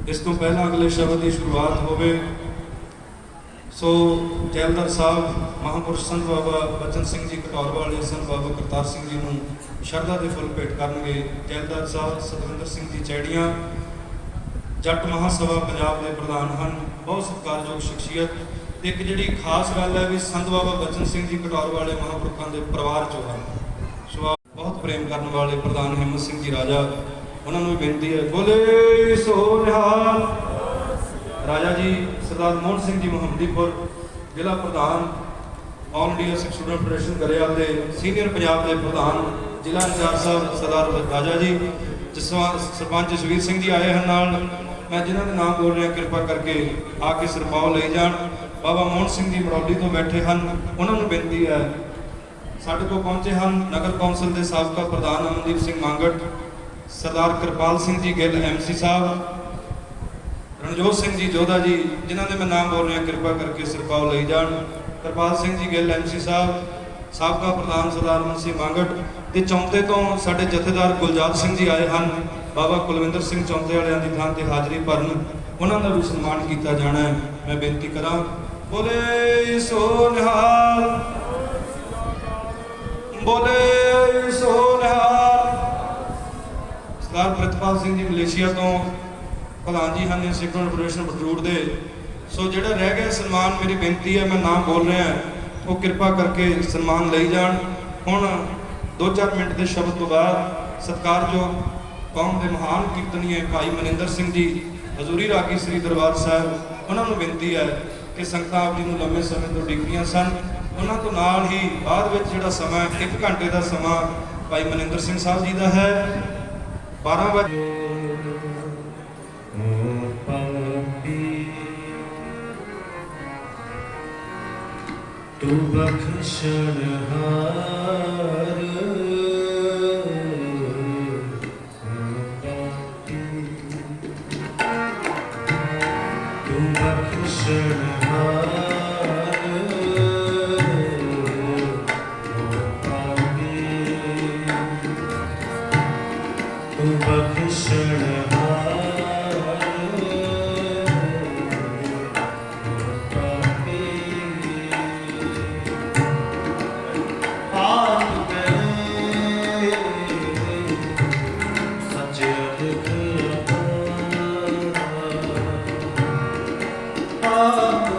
ਇਸ ਤੋਂ ਪਹਿਲਾਂ ਅਗਲੇ ਸ਼ਬਦ ਦੀ ਸ਼ੁਰੂਆਤ ਹੋਵੇ। ਸੋ ਜੈਲਦਾਰ ਸਾਹਿਬ ਮਹਾਂਪੁਰਸ਼ ਸੰਤ ਬਾਬਾ ਬਚਨ ਸਿੰਘ ਜੀ ਘਟੌਰ ਵਾਲੇ, ਸੰਤ ਬਾਬਾ ਕਰਤਾਰ ਸਿੰਘ ਜੀ ਨੂੰ ਸ਼ਰਧਾ ਦੇ ਫੁੱਲ ਭੇਟ ਕਰਨਗੇ। ਜੈਲਦਾਰ ਸਾਹਿਬ ਸਤਵਿੰਦਰ ਸਿੰਘ ਜੀ ਚੈੜੀਆਂ, ਜੱਟ ਮਹਾਸਭਾ ਪੰਜਾਬ ਦੇ ਪ੍ਰਧਾਨ ਹਨ, ਬਹੁਤ ਸਤਿਕਾਰਯੋਗ ਸ਼ਖਸੀਅਤ। ਇੱਕ ਜਿਹੜੀ ਖਾਸ ਗੱਲ ਹੈ ਵੀ ਸੰਤ ਬਾਬਾ ਬਚਨ ਸਿੰਘ ਜੀ ਘਟੌਰ ਵਾਲੇ ਮਹਾਂਪੁਰਖਾਂ ਦੇ ਪਰਿਵਾਰ ਚੋਂ ਹਨ। ਸੋ ਬਹੁਤ ਪ੍ਰੇਮ ਕਰਨ ਵਾਲੇ ਪ੍ਰਧਾਨ ਹਿੰਮਤ ਸਿੰਘ ਜੀ ਰਾਜਾ, ਉਹਨਾਂ ਨੂੰ ਵੀ ਬੇਨਤੀ ਹੈ ਬੋਲੇ ਸੋ ਨਿਹਾਲ। ਰਾਜਾ ਜੀ ਸਰਦਾਰ ਮੋਹਨ ਸਿੰਘ ਜੀ ਮੁਹੰਮਦੀਪੁਰ, ਜ਼ਿਲ੍ਹਾ ਪ੍ਰਧਾਨ ਆਲ ਇੰਡੀਆ ਸਿੱਖ ਸਟੂਡੈਂਟ ਫੈਡਰੇਸ਼ਨ ਗਰੇਵਾਲ ਦੇ ਸੀਨੀਅਰ ਪੰਜਾਬ ਦੇ ਪ੍ਰਧਾਨ, ਜ਼ਿਲ੍ਹਾ ਇੰਚਾਰਜ ਸਾਹਿਬ ਸਰਦਾਰ ਰਾਜਾ ਜੀ, ਸਰਪੰਚ ਜਸਵੀਰ ਸਿੰਘ ਜੀ ਆਏ ਹਨ ਨਾਲ। ਮੈਂ ਜਿਨ੍ਹਾਂ ਦੇ ਨਾਮ ਬੋਲ ਰਿਹਾ ਕਿਰਪਾ ਕਰਕੇ ਆ ਕੇ ਸਰਪਾਉ ਲਈ ਜਾਣ। ਬਾਬਾ ਮੋਹਨ ਸਿੰਘ ਜੀ ਮਰੌਲੀ ਤੋਂ ਬੈਠੇ ਹਨ, ਉਹਨਾਂ ਨੂੰ ਬੇਨਤੀ ਹੈ। ਸਾਡੇ ਕੋਲ ਪਹੁੰਚੇ ਹਨ ਨਗਰ ਕੌਂਸਲ ਦੇ ਸਾਬਕਾ ਪ੍ਰਧਾਨ ਅਮਨਦੀਪ ਸਿੰਘ ਮੰਗੜ, ਸਰਦਾਰ ਕਿਰਪਾਲ ਸਿੰਘ ਜੀ ਗਿੱਲ MC ਸਾਹਿਬ, ਰਣਜੋਤ ਸਿੰਘ ਜੀ ਜੋਧਾ ਜੀ, ਜਿਨ੍ਹਾਂ ਦੇ ਮੈਂ ਨਾਮ ਬੋਲ ਰਿਹਾ ਕਿਰਪਾ ਕਰਕੇ ਸਰਪਾਉ ਲਈ ਜਾਣ। ਕਿਰਪਾਲ ਸਿੰਘ ਜੀ ਗਿੱਲ MC ਸਾਹਿਬ, ਸਾਬਕਾ ਪ੍ਰਧਾਨ ਸਰਦਾਰ ਮਨ ਸਿੰਘ ਮੰਗੜ ਤੇ ਚੌਂਤੇ ਤੋਂ ਸਾਡੇ ਜਥੇਦਾਰ ਗੁਲਜਾਰ ਸਿੰਘ ਜੀ ਆਏ ਹਨ। ਬਾਬਾ ਕੁਲਵਿੰਦਰ ਸਿੰਘ ਚੌਂਤੇ ਵਾਲਿਆਂ ਦੀ ਥਾਂ ਤੇ ਹਾਜ਼ਰੀ ਭਰਨ, ਉਹਨਾਂ ਦਾ ਵੀ ਸਨਮਾਨ ਕੀਤਾ ਜਾਣਾ ਹੈ। ਮੈਂ ਬੇਨਤੀ ਕਰਾਂ ਬੋਲੇ ਸੋ ਨਿਹਾਲ, ਬੋਲੇ ਸੋ ਨਿਹਾਲ। ਸਰਦਾਰ ਪ੍ਰਿਤਪਾਲ ਸਿੰਘ ਜੀ ਮਲੇਸ਼ੀਆ ਤੋਂ ਪ੍ਰਧਾਨ ਜੀ ਹਨ ਸਿੱਖ ਫੈਡਰੇਸ਼ਨ ਬਟਰੂਟ ਦੇ। ਸੋ ਜਿਹੜਾ ਰਹਿ ਗਿਆ ਸਨਮਾਨ, ਮੇਰੀ ਬੇਨਤੀ ਹੈ, ਮੈਂ ਨਾਮ ਬੋਲ ਰਿਹਾ, ਉਹ ਕਿਰਪਾ ਕਰਕੇ ਸਨਮਾਨ ਲਈ ਜਾਣ। ਹੁਣ 2-4 ਮਿੰਟ ਦੇ ਸ਼ਬਦ ਤੋਂ ਬਾਅਦ ਸਤਿਕਾਰਯੋਗ ਕੌਮ ਦੇ ਮਹਾਨ ਕੀਰਤਨੀਏ ਭਾਈ ਮਨਿੰਦਰ ਸਿੰਘ ਜੀ ਹਜ਼ੂਰੀ ਰਾਗੀ ਸ੍ਰੀ ਦਰਬਾਰ ਸਾਹਿਬ, ਉਹਨਾਂ ਨੂੰ ਬੇਨਤੀ ਹੈ ਕਿ ਸੰਗਤਾਂ ਆਪ ਜੀ ਨੂੰ ਲੰਮੇ ਸਮੇਂ ਤੋਂ ਉਡੀਕਦੀਆਂ ਸਨ। ਉਹਨਾਂ ਤੋਂ ਨਾਲ ਹੀ ਬਾਅਦ ਵਿੱਚ ਜਿਹੜਾ ਸਮਾਂ 1 ਘੰਟੇ ਦਾ ਸਮਾਂ ਭਾਈ ਮਨਿੰਦਰ ਸਿੰਘ ਸਾਹਿਬ ਜੀ ਦਾ ਹੈ। 12 ਵਜੇ ਤੂੰ ਬਖਸ਼ਣਹਾਰ, ਤੂੰ ਬਖਸ਼ਣਹਾਰ, ਤੂੰ ਬਖਸ਼ਣਹਾਰ, Ah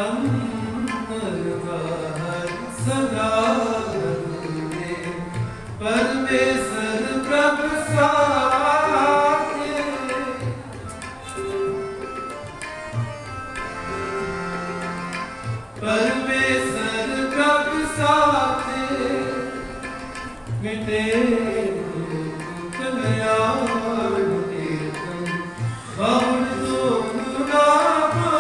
ਅੰਦਰ ਬਾਹਰ ਸਦਾ ਰੂਏ ਪਰਮੇਸ਼ਰ ਪ੍ਰਭ ਸਾਥ परमेश्वर प्रभ साथ मिटे कल्याण कीर्तन बावड़ दोनों नामा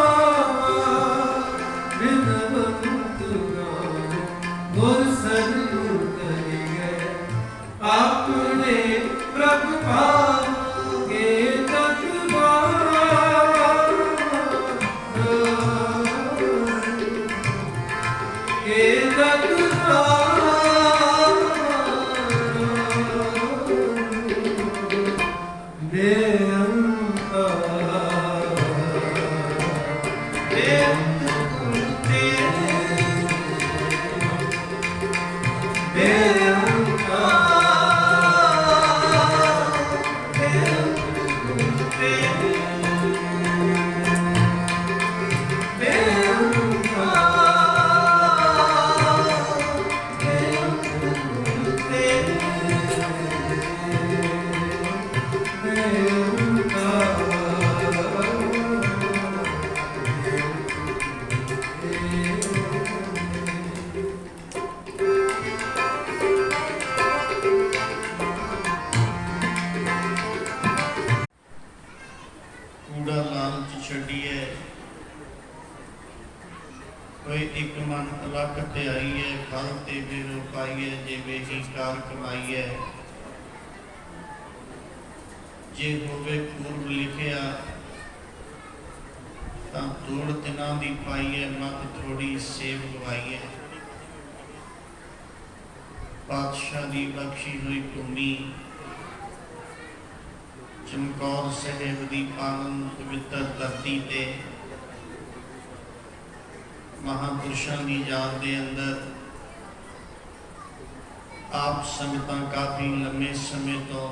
बिनवंत गाओ गुर सद्गुरु करिए अपने प्रभ पागे कूड़ा लालच छड़िए कोई एक मन अलग ते आई है फल ते बेरो पाइए जे बेही कार कमाई है जे होवे पूर्व लिखिया तां तोड़ तिना दी पाई है मत थोड़ी सेव गवाई है पातशाह दी बख्शी हुई भूमि चमकौर साहिब दी पावन पवित्र धरती ते महापुरुषों की याद के अंदर आप संगतां काफ़ी लंबे समय तो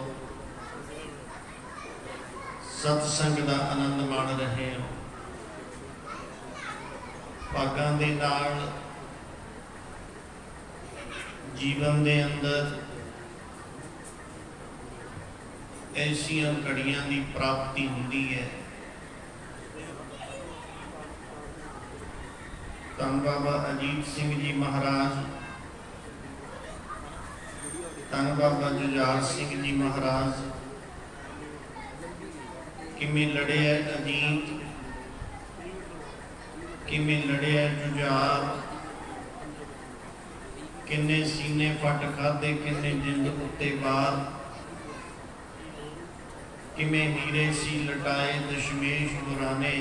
सत्संग का आनंद माण रहे हो। भागां दे नाल जीवन के अंदर ऐसियां घड़ियां की प्राप्ति होती है। धन बाबा अजीत सिंह जी महाराज, धन बाबा जुझार सिंह जी महाराज किमें लड़े है अजीत, किमें लड़े है जुझार, किन्ने सीने फट खाधे, किन्ने जिंद उत्ते बार, किमें हीरे सी लटाए दशमेश गुराने,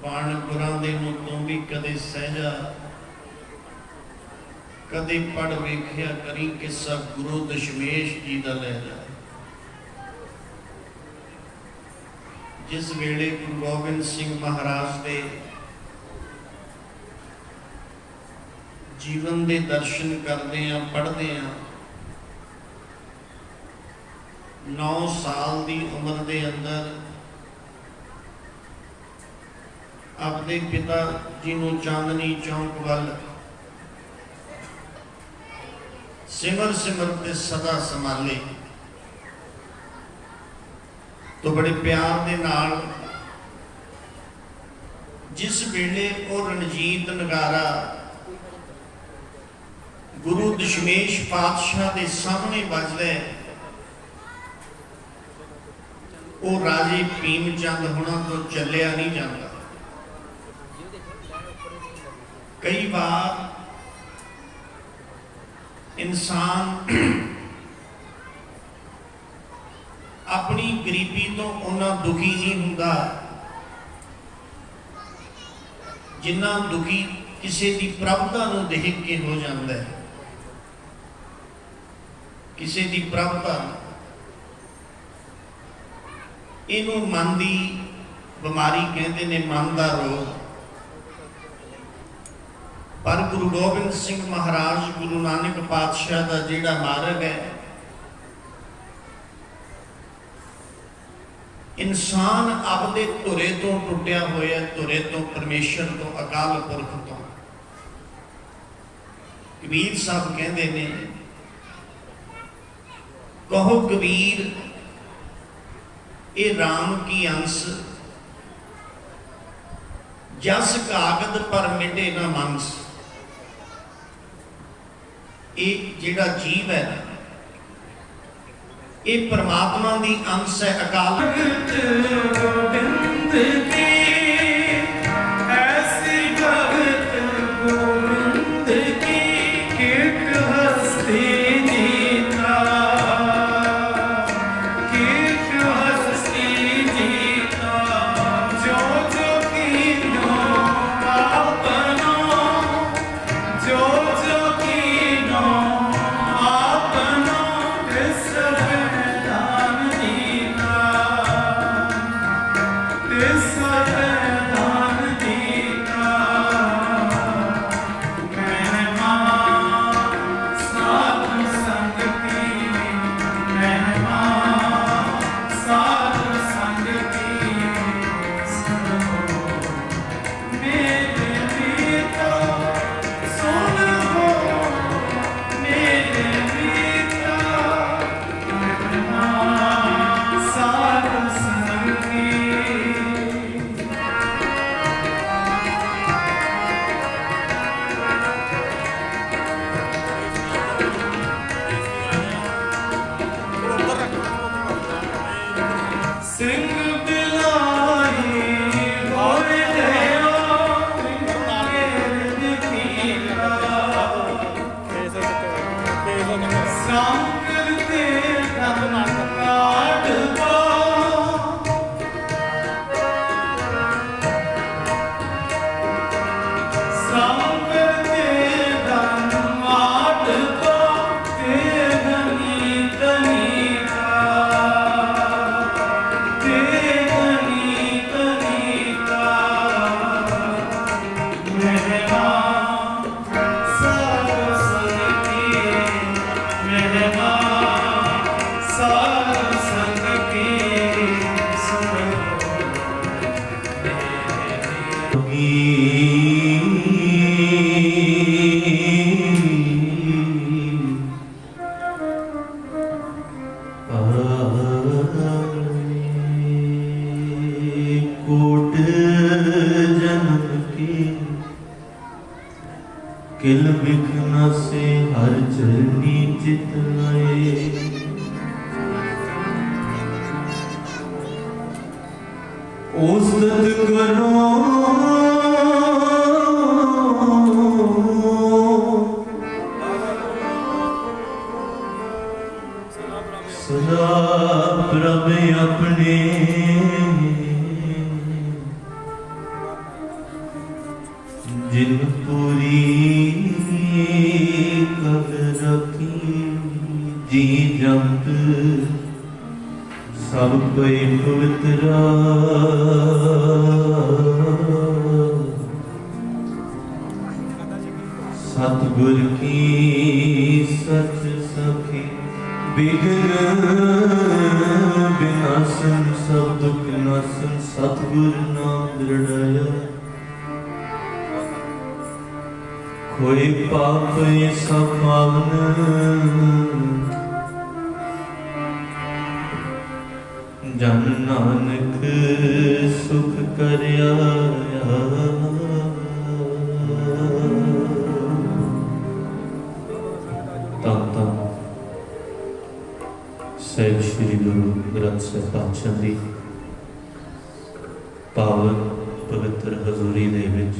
बाण गुरां दे मुंह तों भी कदे सहजा, कदे पढ़ वेख्या करी किस्सा गुरु दशमेश जी दा लहजा। जिस वेले गुरु गोबिंद सिंह महाराज दे जीवन दे दर्शन करते हैं, पढ़ते हैं, 9 साल की उम्र के अंदर अपने पिता जी को चांदनी चौंक वाल सिमर सिमर ते सदा संभाले तो बड़े प्यार के नाल जिस वेले वो रणजीत नगारा गुरु दशमेश पातशाह के सामने बजदा है, वो राजे भीम चंद होना तो चलिया नहीं जाता। कई बार इंसान अपनी गरीबी तो उन्ना दुखी नहीं हुंदा जिन्ना दुखी किसी की प्रभुता नूं देख के हो जाता है। किसी की प्रभुता इनू मन की बीमारी कहते ने, मन का रोग। पर गुरु गोबिंद सिंह महाराज गुरु नानक पातशाह का जिहड़ा मार्ग है, ਇਨਸਾਨ ਆਪਦੇ ਧੁਰੇ ਤੋਂ ਟੁੱਟਿਆ ਹੋਇਆ, ਧੁਰੇ ਤੋਂ, ਪਰਮੇਸ਼ਰ ਤੋਂ, ਅਕਾਲ ਪੁਰਖ ਤੋਂ। ਕਬੀਰ ਸਾਹਿਬ ਕਹਿੰਦੇ ਨੇ, ਕਹੋ ਕਬੀਰ ਇਹ ਰਾਮ ਕੀ ਅੰਸ, ਜਸ ਕਾਗਦ ਪਰ ਮਿਟੇ ਨਾ ਮੰਸ। ਇਹ ਜਿਹੜਾ ਜੀਵ ਹੈ ਨਾ, ਇਹ ਪਰਮਾਤਮਾ ਦੀ ਅੰਸ਼ ਹੈ, ਅਕਾਲ ਗੋਬਿੰਦ ਕੀ ਐਸੀ ਭਗਤ ਗੋਬਿੰਦ ਕੀ ਕਿਟ ਹਸਤੀ ਜੀਤਾ, ਕਿਟ ਹਸਤੀ ਜੀਤਾ, ਜੋ ਜੋ ਕੀਨੋ ਆਪਨੋ, ਜੋ ਜੋ ਕੀਨੋ ਆਪਨੋ, ਤਿਸ ਵਰਦਾਨ ਦੀਤਾ, ਤਿਸ ਵਰਦਾਨ ਦੀਤਾ। ਮਹਿਮਾ ਸਾਧ ਸੰਗ ਕੀ, ਮਹਿਮਾ ਸਾਧ ਸੰਗ ਕੀ, ਸੁਣੋ ਮੇਰੇ ਮੀਤੋ, ਸੁਣੋ ਮੇਰੇ ਮੀਤੋ, ਮਹਿਮਾ ਸਾਧ ਸੰਗ ਕੀ। ਸਿੰਘ ਬਿਲਾਈ ਹੋਰ ਗਇਓ, ਮੇਰ ਦੀਨਾ ਸੰਕਰ ਤੇ ਧਨ ਕਾਟ ਸੰਕਰ ਤੇ ਧਨ ਮਾਟ ਤੇ ਧਨੀ ਤਨੀਤਾ, ਤੇ ਧਨੀ ਤਨੀਤਾ। ਮਹਿਮਾ ਸਾਧ ਸੰਗ ਕੀ, ਮਹਿਮਾ ਸਾਧ ਸੰਗ ਕੀ, ਸੁਣੋ कोट जन्म के किल बिघ्न से हर चरनी चित लाए। ओस्तत करो सदा प्रभ अपने, जिन पूरी कब रखी जी जंत, सब पे पवित्रा। सतगुर की सच सखी बिघ्न विनाशन, सब दुख नाशन, सतगुर नाम दृढ़ाया। कोई पाप सब पावन, जन नानक सुख करया। धन ਸਾਹਿਬ ਸ੍ਰੀ ਗੁਰੂ ਗ੍ਰੰਥ ਸਾਹਿਬ ਪਾਤਸ਼ਾਹ ਦੀ ਪਾਵਨ ਪਵਿੱਤਰ ਹਜ਼ੂਰੀ ਦੇ ਵਿੱਚ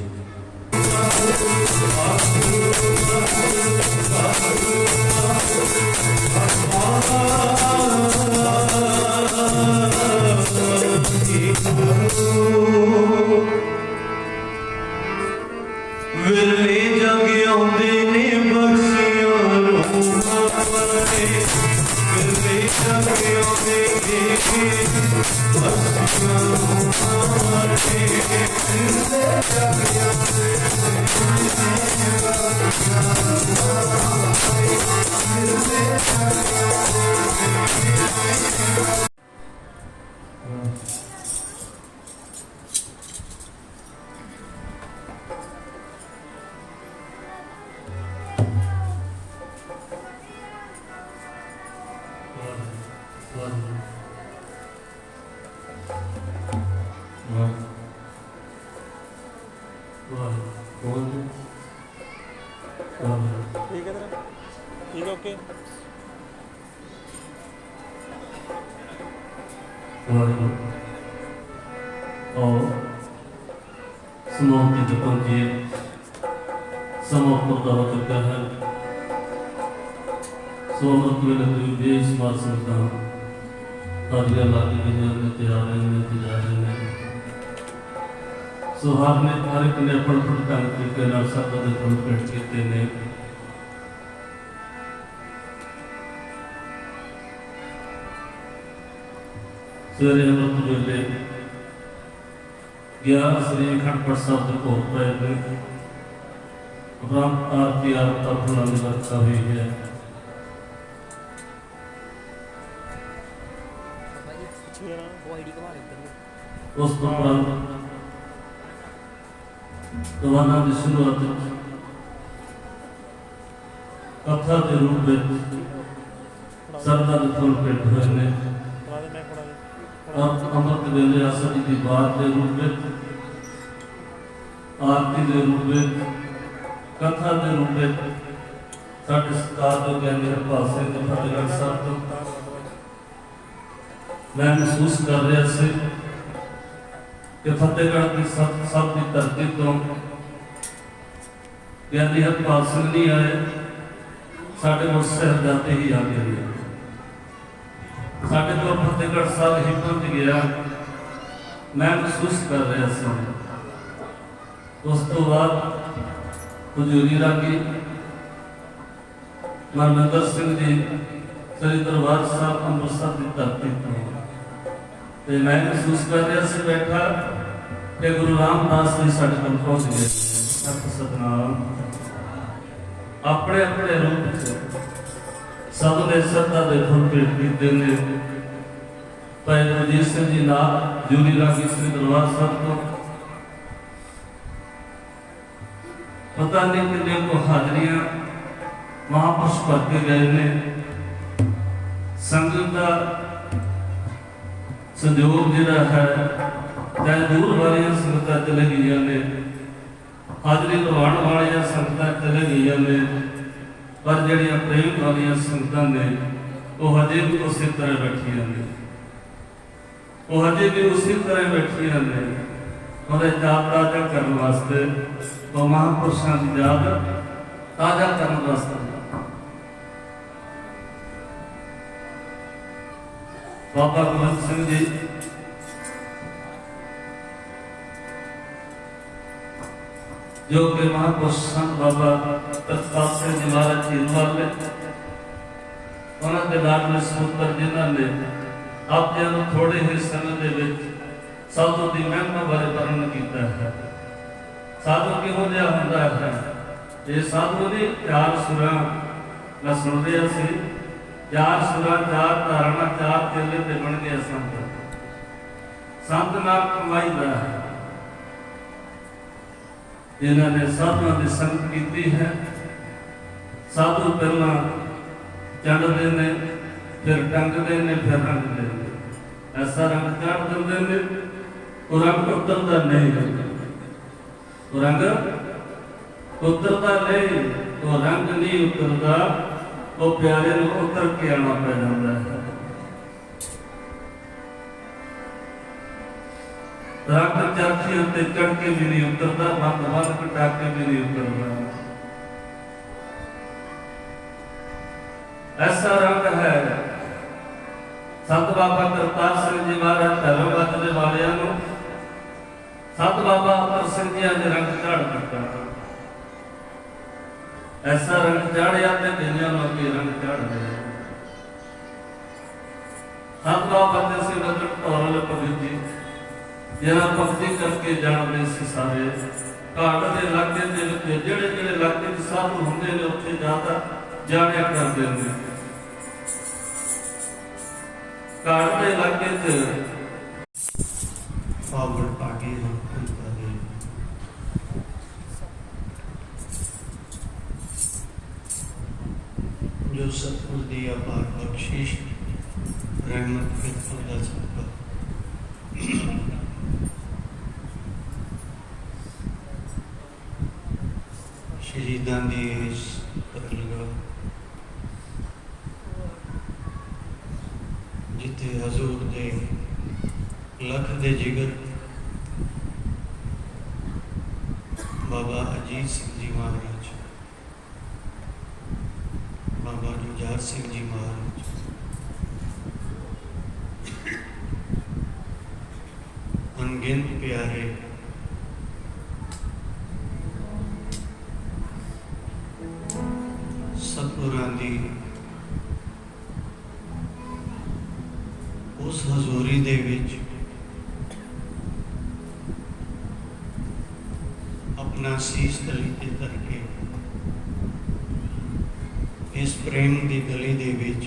ਵੇਲੇ ਜਗ ਆਉਂਦੇ ਨੇ ਬਖਸ਼ਿਆ ਰੋਮਾਂ ਵਾਲੇ, ਵੇਲੇ ਜਗ ਆਉਂਦੇ ਨੇ ਬਖਸ਼ਿਆ ਰੋਮਾਂ ਵਾਲੇ, ਵੇਲੇ ਜਗ ਆਉਂਦੇ ਨੇ ਹਾਂ ਵਾਹ ਕੌਣ ਹੈ ਠੀਕ ਹੈ ਤੇਰਾ ਠੀਕ ਹੈ ਓਕੇ ਵਾਹਿਗੁਰੂ और समाप्ति जब पहुंचिए समाप्त हो चुका है सोमृत वेले कोई देश मार सकता हरिया लागे में तैयार हैं सो हर ने हर एक ने अपन अपन ढंग तरीके नाल सब दे फुल पेट कीते ने सवेरे अमृत वेले गया श्री अखंड पाठ साहब के भोग पे उपरांत आरती आरता फुलाने लगता हुई है उस उपरांत दवाना की शुरुआत कथा के रूप में सरदा के फुल पेट हुए ने अब अमृत वेले आसा जी की बात के रूप में आरती के रूप में कथा के रूप में साढ़े सरदार जो ज्ञानी हरपाल सिंह फतेहगढ़ साहब तो मैं महसूस कर रहा से कि फतेहगढ़ की सब की धरती तो ज्ञानी हरपाल सिंह नहीं आए साढ़े मुझ शहजादे ही आ गए साढ़े को फतेहगढ़ साहब ही पहुंच गया मैं महसूस कर रहा था उस तो बाद हजूरी रागी मनविंदर सिंह जी श्री दरबार साहब अमृतसर की धरती तो मैं महसूस कर रहा से बैठा कि गुरु रामदास जी साढ़े को पहुंच गए सतनाम अपने अपने रूप से सब ने श्रद्धा के फुल पेट कीते ने भाई गुरजीत सिंह जी नाल जूरी रागी श्री दरबार साहब को पता नहीं कितने को हाजरियां महापुरुष भर के गए ने संगत का संयोग जिहड़ा है चाहे दूर वाली संगत चले गई ने हाजरी लवाण वाली संगत चले गई ने पर जड़ियाँ प्रेम वाली संगतां ने वो हजे भी उसी तरह बैठिया ने वो हजे भी उसी तरह बैठिया ने और याद ताजा करने वास्ते वो महापुरुषों की याद ताजा करने वास्ते बाबा गोविंद सिंह जी जो कि महापुरुष संत बाबा तत्काल सिंह जी महाराज जी वाले उन्होंने लाडले सपुत्र जिन्होंने आप थोड़े ही समय के साधु की महिमा बारे वर्णन किया है साधु किहो जिहा हुंदा है ये साधु ने चार सुरां मैं सुन रहा सी चार सुरां चार धारणा चार चेले ते बन गए संत नाम कमाई दा है जिन्होंने साधुओं की संगत की है साधु पहला चढ़ते ने फिर टंगते ने फिर रंगते ने ऐसा रंग चढ़ देंगे ने वो रंग उतरता नहीं वो रंग उतरता नहीं वो रंग नहीं उतरता वो प्यारे को उतर के आना पै जाता है रंग चाखी उत्ते चढ़ के भी नहीं उतरता बंद बंद कटा के भी नहीं उतरता ऐसा रंग है संत बाबा करतार सिंह जी महाराज धर्म बचने वाले संत बाबा अमर सिंह जी ने रंग चढ़ दिता ऐसा रंग चढ़िया तो कईयां लोग रंग चढ़ गए संत बाबा फतेह सिंह नगर ढोल भगत जी जिन्हें भक्ति करके जानते से सारे घाट के इलाके के जेड़े जेड़े इलाके साधु होंगे ने उत्थे ज्यादा जानिया करते हैं घाट के इलाके पावड़ पागे हम करे जो सतगुर दी अपार बख्शिश रहमत के खुदा सबका शहीदां दी इस पतलगा जिथे हजूर दे लख दे जिगर बाबा अजीत सिंह जी महाराज, बाबा जुझार सिंह जी महाराज, अनगिनत प्यारे सतगुरां दी उस हजूरी दे विच अपना सीस तली ते धर के इस प्रेम की गली दे विच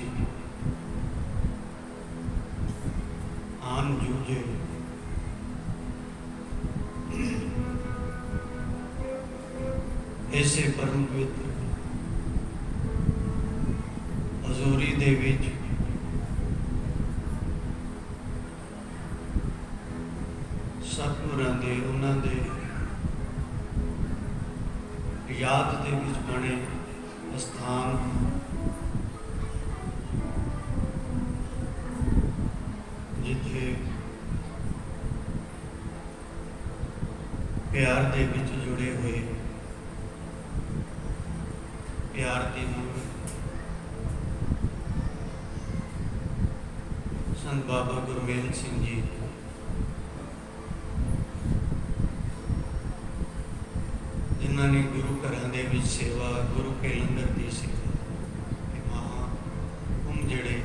आन जूझे ऐसे परम पवित्र हजूरी दे विच सतगुरां दे उन्हां दे याद दे विच बने स्थान जिथे प्यार दे विच जुड़े हुए प्यार की मूर्त संत बाबा गुरमेल सिंह जी जिन्होंने गुरु घरां दे विच सेवा, गुरु के लंगर की सेवा, महाकुंभ जिहड़े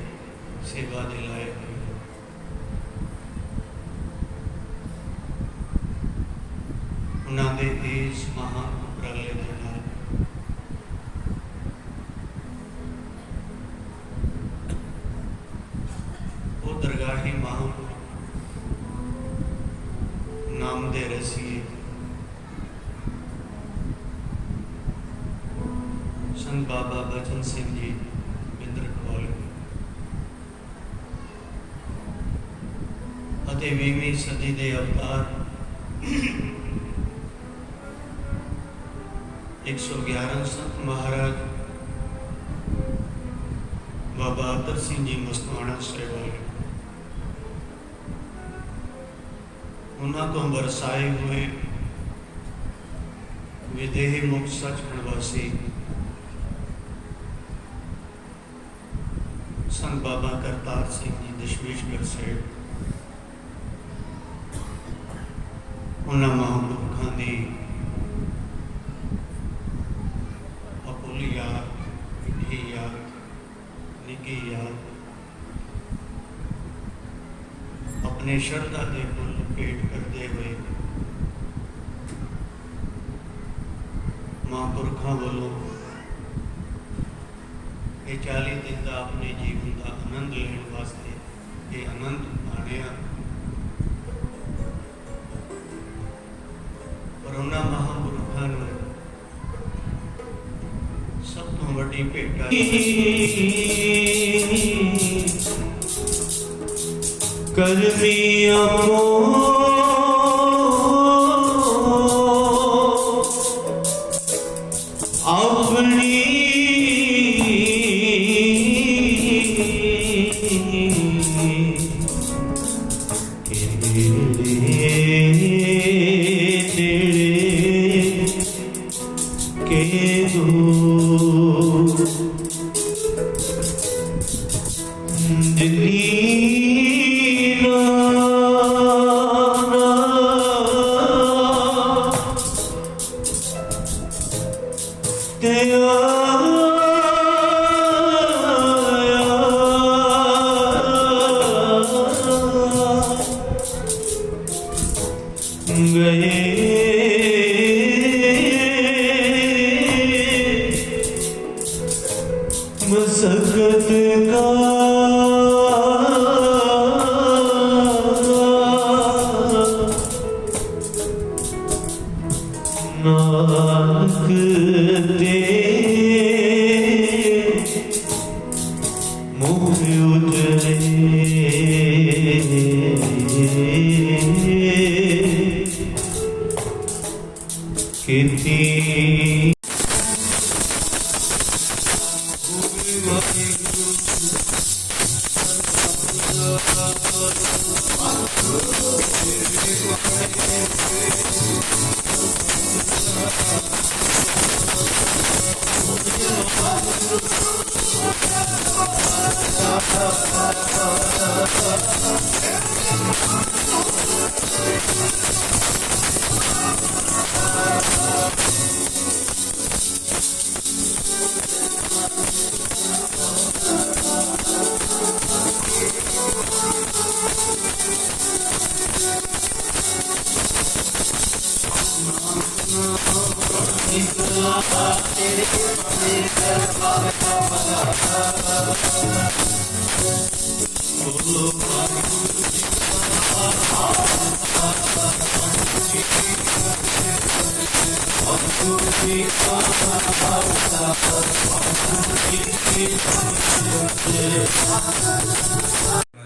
सेवा दे लाए हुए उन्हां दे इस महान उपराले दे नाल वो दरगाही महापुरुष नाम दे रसीए संत बाबा बचन सिंह जी बिंद्र कवाले अते 20वीं सदी के अवतार 111 संत महाराज बाबा अतर सिंह जी मस्तवाना साहिब वाले उन्होंने तो बरसाए हुए विदेह मुक्त सचखंड वासी संत बाबा करतार सिंह जी दशमेशगढ़ साहिब उन्होंने महापुरखों की अपुली याद, मिठी याद, निकी याद अपने श्रद्धा के फुल भेंट करते हुए महापुरखों वालों ये 40 दिन का अपने जीवन का आनंद लेने वास्ते ये आनंद माने पर उन्होंने महापुरखों ने सब तो वड्डी भेंट करमी आपो अपनी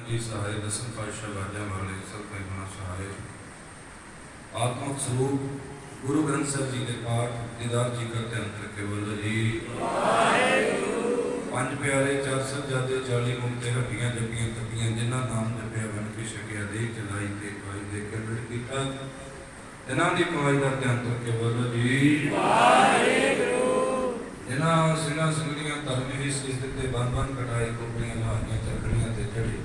जी सहाय दसम पातशाह वाजा वाले सब मना सहाय आत्मक स्वरूप गुरु ग्रंथ साहब जी के पाठ दीदार जी का ध्यान करके बोलो जी पंज प्यारे चार साहिबजादे 40 मुक्ते हड्डियां जपियां तपियां जिन्ना नाम जपिया बन के छकिया देख चलाई ते पाई दे के मिल कीता इन्हां दी कमाई का ध्यान करके बोलो जी जिन्हां सिंघां सिंगड़ियां धर्म ही सीस दिते बन बन कटाई कुपड़ियां लहाइयां चरखड़ियां ते चढ़ी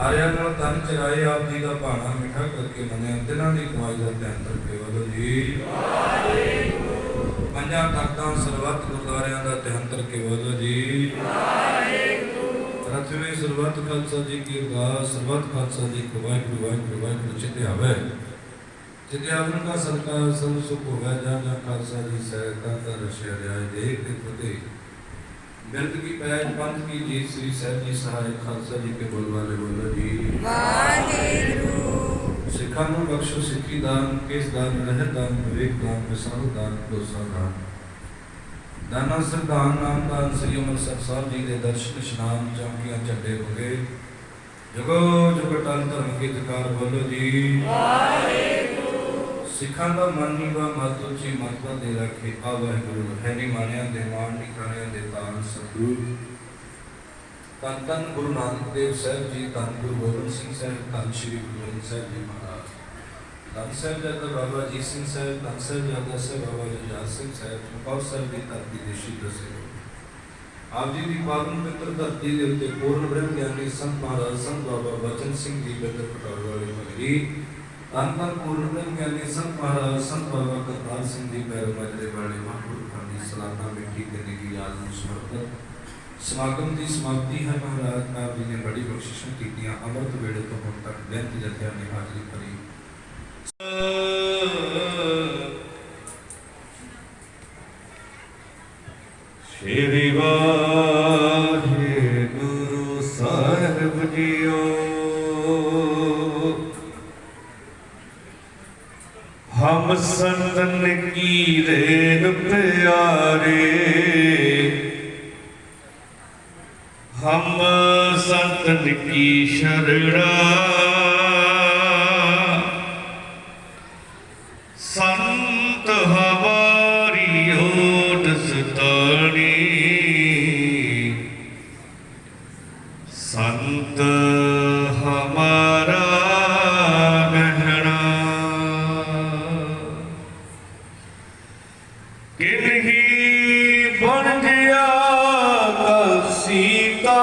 आर्या नाल तन चराए आप जी का भाना मिठा करके मने तिन्हां दी कमाई का ध्यान करके बोलो जी पंजां तख्तां सरबत गुरद्वारियां दा ध्यान करके बोलो जी रथवें सरबत खालसा जी की अरदास सरबत खालसा जी को वाहिगुरू वाहिगुरू वाहिगुरू चिते आवे चिते आवन का सदका सब सुख होगा जा जा खालसा जी सहायता का रशिया जाए देख के फतेह बिरद की पैज पंथ की जीत श्री साहिब जी सहाय खालसा जी के बोल वाले बोलो जी वाहिगुरू सिखा नूं बख्शो सिखी दान केस दान रहत दान विवेक दान विसाल दान भरोसा दान दाना सरदान नाम दान श्री अमृतसर साहब जी के दर्शन इशनान चौकियां झंडे होंगे जगो जग टल धर्म के जकार बोलो जी सिखां दा मन नी वा मत उची मतवा दे रखे आ वाहिगुरू है नी मानिया दे मान नी खानिया दे तान सतगुरु तन तन गुरु नानक देव साहब जी तन गुरु गोबिंद सिंह साहब तन श्री गुरु ग्रंथ साहब जी महाराज तन साहिबजादा बाबा जी सिंह साहब तन साहिबजादा साहब बाबा जुझार सिंह साहब चमकौर साहब की धरती दे शहीद दसे आप जी की पावन पवित्र धरती के उत्ते पूर्ण ब्रह्म ज्ञानी संत महाराज संत बाबा बचन सिंह जी बेदर पटौर वाली मगरी तन तन पूर्ण ब्रह्म ज्ञानी संत महाराज संत बाबा करतार सिंह जी पैरों मजरे वाले महापुरुषों की सलाना मिट्टी करने की याद में समर्पित समागम की समाप्ति है। महाराज आप जी ने बड़ी बख्शिशें की अमृत वेड़े तो हम तक बेंत जत्या ने हाजिरी करी। श्री वाहिगुरु साहिब जीओ हम संतन की रेन प्यारे हम संतन की शरणा संत हमारी ओट सतानी संत हमारा गहना किन्ही बन गया सीता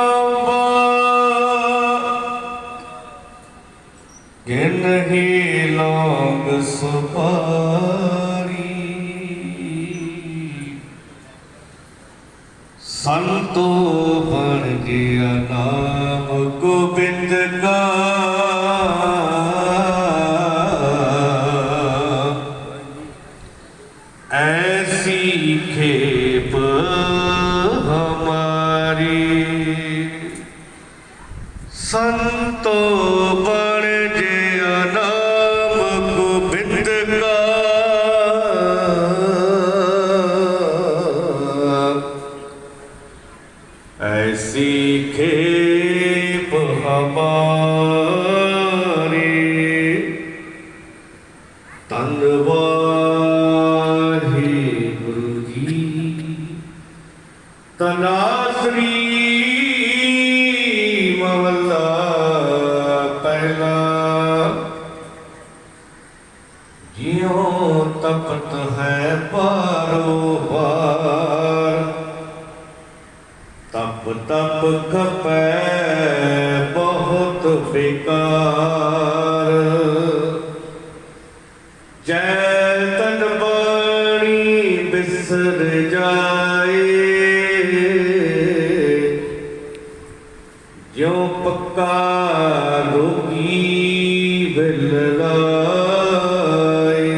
किन्ही लौंग सुपारी संतो बन गया नाम गोविंद का ऐसी खेप हमारी संतो बन गया नाम गोविंद का ऐसी खेप हमारी तनवाही गुरु जी तनाश्री मवल्ला पहला जियो तपत है पारो पार तप तप खपै बहुत बेकार जैतन बाणी बिसर जाए ज्यों पक्का रोगी बिल लाए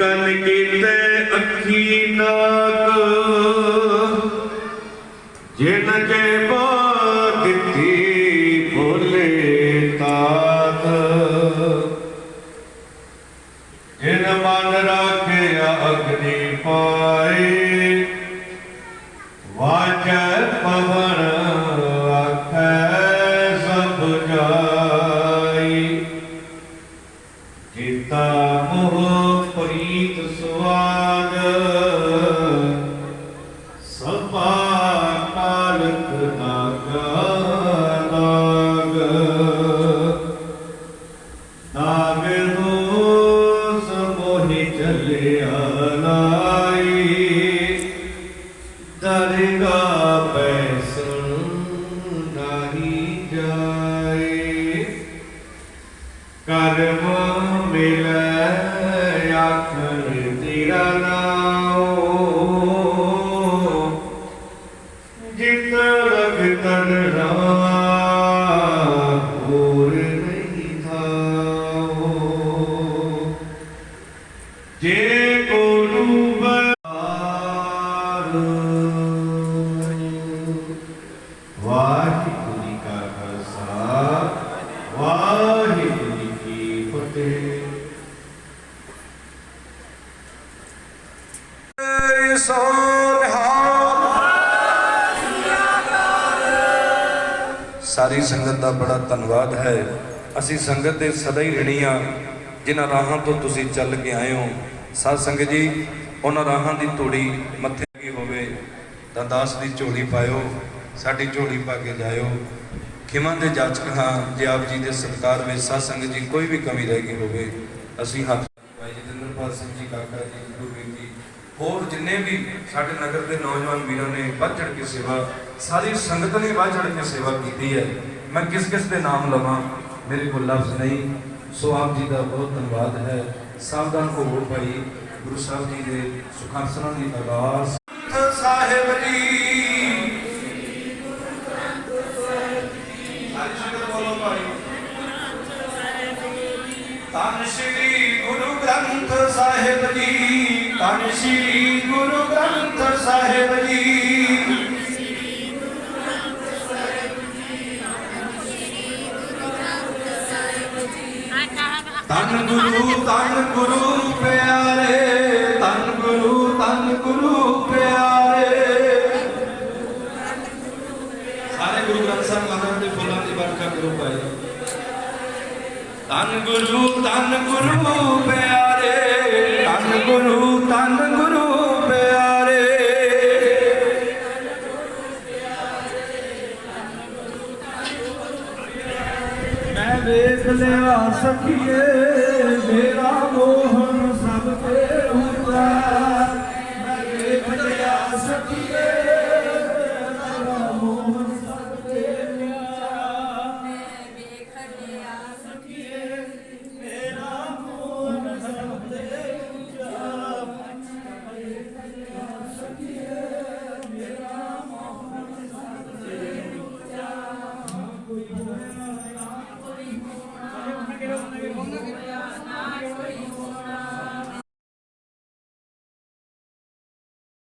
कन कीते अखी नाक जिन के दिती बोले तात जिन मन राखिया अग्नि पाए वाजै पवन आखै सब जाई जीता मोह प्रीत सुआग सपा कालक नागा नाग नाग हो समोहि चलिया लाई दरगा पैसन नाही जाए कर्म मिलै आखर तेरा नाओ जित लग तर और नहीं थाओ जे को वाहिगुरू जी का खालसा वाहिगुरू जी की फतेह। सो ਸਾਰੀ ਸੰਗਤ ਦਾ ਬੜਾ ਧੰਨਵਾਦ ਹੈ। ਅਸੀਂ ਸੰਗਤ ਦੇ ਸਦਾ ਹੀ ਰਿਣੀ ਹਾਂ ਜਿਨ੍ਹਾਂ ਰਾਹਾਂ ਤੋਂ ਤੁਸੀਂ ਚੱਲ ਕੇ ਆਏ ਹੋ। ਸਾਧ ਸੰਗਤ ਜੀ, ਉਹਨਾਂ ਰਾਹਾਂ ਦੀ ਧੂੜੀ ਮੱਥੇ ਲੱਗੀ ਹੋਵੇ ਤਾਂ ਦਾਸ ਦੀ ਝੋਲੀ ਪਾਇਓ, ਸਾਡੀ ਝੋਲੀ ਪਾ ਕੇ ਜਾਇਓ। ਖਿਮਾਂ ਦੇ ਜਾਚਕ ਹਾਂ ਜੇ ਆਪ ਜੀ ਦੇ ਸਤਿਕਾਰ ਵਿੱਚ ਸਾਧ ਸੰਗਤ ਜੀ ਕੋਈ ਵੀ ਕਮੀ ਰਹਿ ਗਈ ਹੋਵੇ। ਅਸੀਂ ਹੱਥ ਭਾਈ ਜਤਿੰਦਰਪਾਲ ਸਿੰਘ ਜੀ, ਕਾਕਾ ਜੀ, ਗੁਰੂ ਜੀ, ਹੋਰ ਜਿੰਨੇ ਵੀ ਸਾਡੇ ਨਗਰ ਦੇ ਨੌਜਵਾਨ ਵੀਰਾਂ ਨੇ ਵੱਧ ਚੜ੍ਹ ਕੇ ਸੇਵਾ, ਸਾਰੀ ਸੰਗਤ ਨੇ ਵੱਧ ਚੜ੍ਹ ਕੇ ਸੇਵਾ ਕੀਤੀ ਹੈ। ਮੈਂ ਕਿਸ ਕਿਸ ਦੇ ਨਾਮ ਲਵਾਂ, ਮੇਰੇ ਕੋਲ ਲਫ਼ਜ਼ ਨਹੀਂ। ਸੋ ਆਪ ਜੀ ਦਾ ਬਹੁਤ ਧੰਨਵਾਦ ਹੈ। ਸਾਵਧਾਨ ਹੋਵੋ ਭਾਈ, ਗੁਰੂ ਸਾਹਿਬ ਜੀ ਦੇ ਸੁਖਾਸਨਾਂ ਦੀ ਅਰਦਾਸ। ਸਾਹਿਬ ਜੀ ਧੰਨ ਸ਼੍ਰੀ ਗੁਰੂ ਗ੍ਰੰਥ ਸਾਹਿਬ ਜੀ, ਧੰਨ ਸ਼੍ਰੀ ਗੁਰੂ ਗ੍ਰੰਥ ਸਾਹਿਬ ਜੀ। ਧੰਨ ਗੁਰੂ ਪਿਆਰੇ, ਧੰਨ ਗੁਰੂ ਪਿਆਰੇ। ਸਾਰੇ ਗੁਰੂ ਗ੍ਰੰਥ ਸਾਹਿਬ ਮਹਾਰਾਜ ਦੇ ਫੁੱਲਾਂ ਦੀ ਵਰਖਾ ਕਰੋ ਭਾਈ। ਧੰਨ ਗੁਰੂ ਪਿਆਰੇ, ਧੰਨ ਗੁਰੂ ਪਿਆਰੇ। ਮੈਂ ਵੇਖ ਲਿਆ ਸਖੀਏ ਮੇਰਾ ਮੋਹਨ ਸਭ ਤੇ ਹੁੰਦਾ। ਮੈਂ ਵੇਖ ਲਿਆ ਸਖੀਏ ਮੇਰਾ ਮੋਹਨ ਸਭ ਤੇ ਹੁੰਦਾ। ਮੈਂ ਵੇਖ ਲਿਆ ਸਖੀਏ ਮੇਰਾ ਮੋਹਨ ਸਭ ਤੇ ਹੁੰਦਾ। ਮੈਂ ਵੇਖ ਲਿਆ ਸਖੀਏ ਮੇਰਾ ਮੋਹਨ ਸਭ ਤੇ ਹੁੰਦਾ। ਕੋਈ ਹੋਇਆ ਨਾ ਕੋਈ ਹੋਇਆ